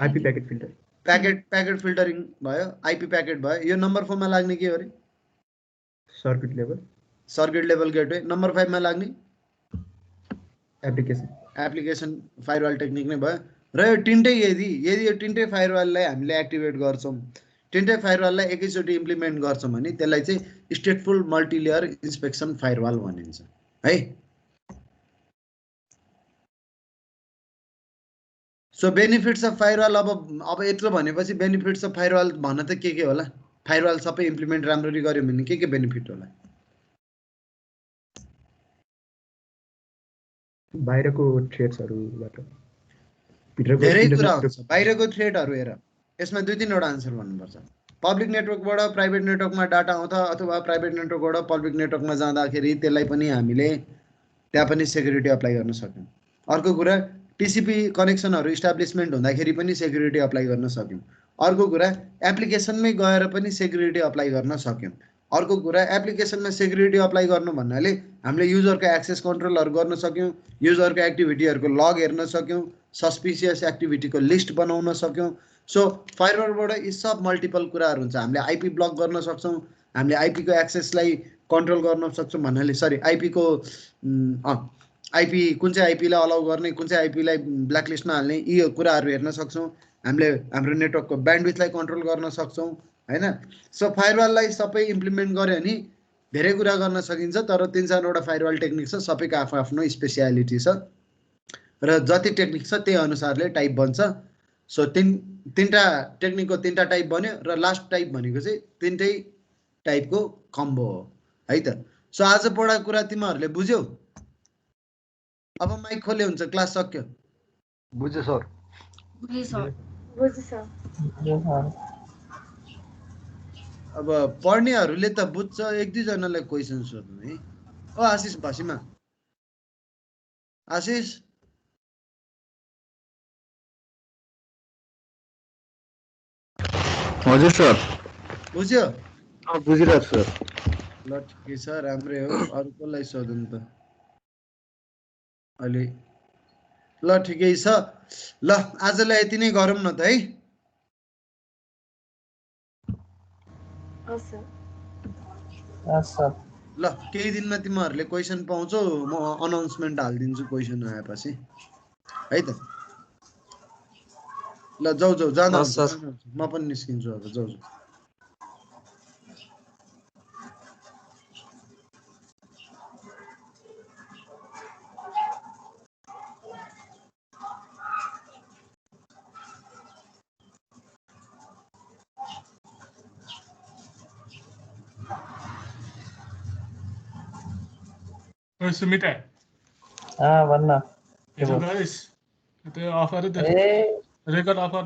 IP packet filter, packet filtering भयो, आईपी प्याकेट भयो। यो नम्बर 4 मा लाग्ने के हो रे? Circuit level gateway. नम्बर 5 मा लाग्ने एप्लिकेसन फायरवाल टेक्निक नै भयो। र यो तिनटै यदि यो तिनटै फायरवाललाई हामीले एक्टिभेट गर्छौँ, तिनटै फायरवाललाई एकैचोटि इम्प्लिमेन्ट गर्छौँ भने त्यसलाई चाहिँ स्टेटफुल मल्टिलेयर इन्स्पेक्सन फायरवाल भनिन्छ है। सो बेनिफिट्स अफ फायरवाल, अब यत्रो भनेपछि बेनिफिट्स अफ फायरवाल भन्न त के होला? फायरवाल सबै इम्प्लिमेन्ट राम्ररी गर्यो भने के बेनिफिट होला? बाहिरको थ्रेट्सहरुबाट धेरै कुरा हुन्छ। बाहिरको थ्रेटहरू हेर, यसमा 2-3 आन्सर भन्नुपर्छ। पब्लिक नेटवर्कबाट प्राइभेट नेटवर्कमा डाटा आउँछ अथवा प्राइभेट नेटवर्कबाट पब्लिक नेटवर्कमा जाँदाखेरि त्यसलाई पनि हामीले त्यहाँ पनि सेक्युरिटी अप्लाई गर्न सक्यौँ। अर्को कुरा टिसिपी कनेक्सनहरू इस्टाब्लिसमेन्ट हुँदाखेरि पनि सेक्युरिटी अप्लाई गर्न सक्यौँ। अर्को कुरा एप्लिकेसनमै गएर पनि सेक्युरिटी अप्लाई गर्न सक्यौँ। अर्को कुरा एप्लिकेसनमा सेक्युरिटी अप्लाई गर्नु भन्नाले हामीले युजरको एक्सेस कन्ट्रोलहरू गर्न सक्यौँ, युजरको एक्टिभिटीहरूको लग हेर्न सक्यौँ, सस्पिसियस एक्टिभिटीको लिस्ट बनाउन सक्यौँ। सो फायरवालबाट यी सब मल्टिपल कुराहरू हुन्छ। हामीले आइपी ब्लक गर्न सक्छौँ, हामीले आइपीको एक्सेसलाई कन्ट्रोल गर्न सक्छौँ भन्नाले आइपीको आइपी कुन चाहिँ आइपीलाई अलाउ गर्ने, कुन चाहिँ आइपीलाई ब्ल्याकलिस्टमा हाल्ने, यी कुराहरू हेर्न सक्छौँ। हामीले हाम्रो नेटवर्कको ब्यान्डविड्थलाई कन्ट्रोल गर्न सक्छौँ हैन। सो फायरवाललाई सबै इम्प्लिमेन्ट गर्यो भने धेरै कुरा गर्न सकिन्छ। तर 3-4वटा फायरवाल टेक्निक छ, सबैको आफ्नो स्पेसियालिटी छ र जति टेक्निक छ त्यही अनुसारले टाइप बन्छ। सो तीनटा टेक्निकको 3टा टाइप बन्यो र लास्ट टाइप भनेको चाहिँ 3टै टाइपको कम्बो हो है त। सो आज पढाएको कुरा तिमीहरूले बुझ्यौ? अब माइक खोले हुन्छ, क्लास सक्यो। बुझ्यो सर? अब पढ्नेहरूले त बुझ्छ, 1-2 जनालाई क्वेसन सोध्नु है। ओ आशिष भसिमा, आशिष हजुर सर। बुझ्यो? बुझिरहेको छु सर। ल ठिकै छ, राम्रै हो। अरू कसलाई सोध्नु त अहिले? ल ठिकै छ। ल आजलाई यति नै गरौँ न त है। ल केही दिनमा तिमीहरूले क्वेसन पाउँछौ, म अनाउन्समेन्ट हालिदिन्छु क्वेसन आएपछि है त। ल जाऊ जाँदा हुन्छ, म पनि निस्किन्छु अब। जाऊ। सुमिता भन्न त्यो अफर रेकर्ड अफर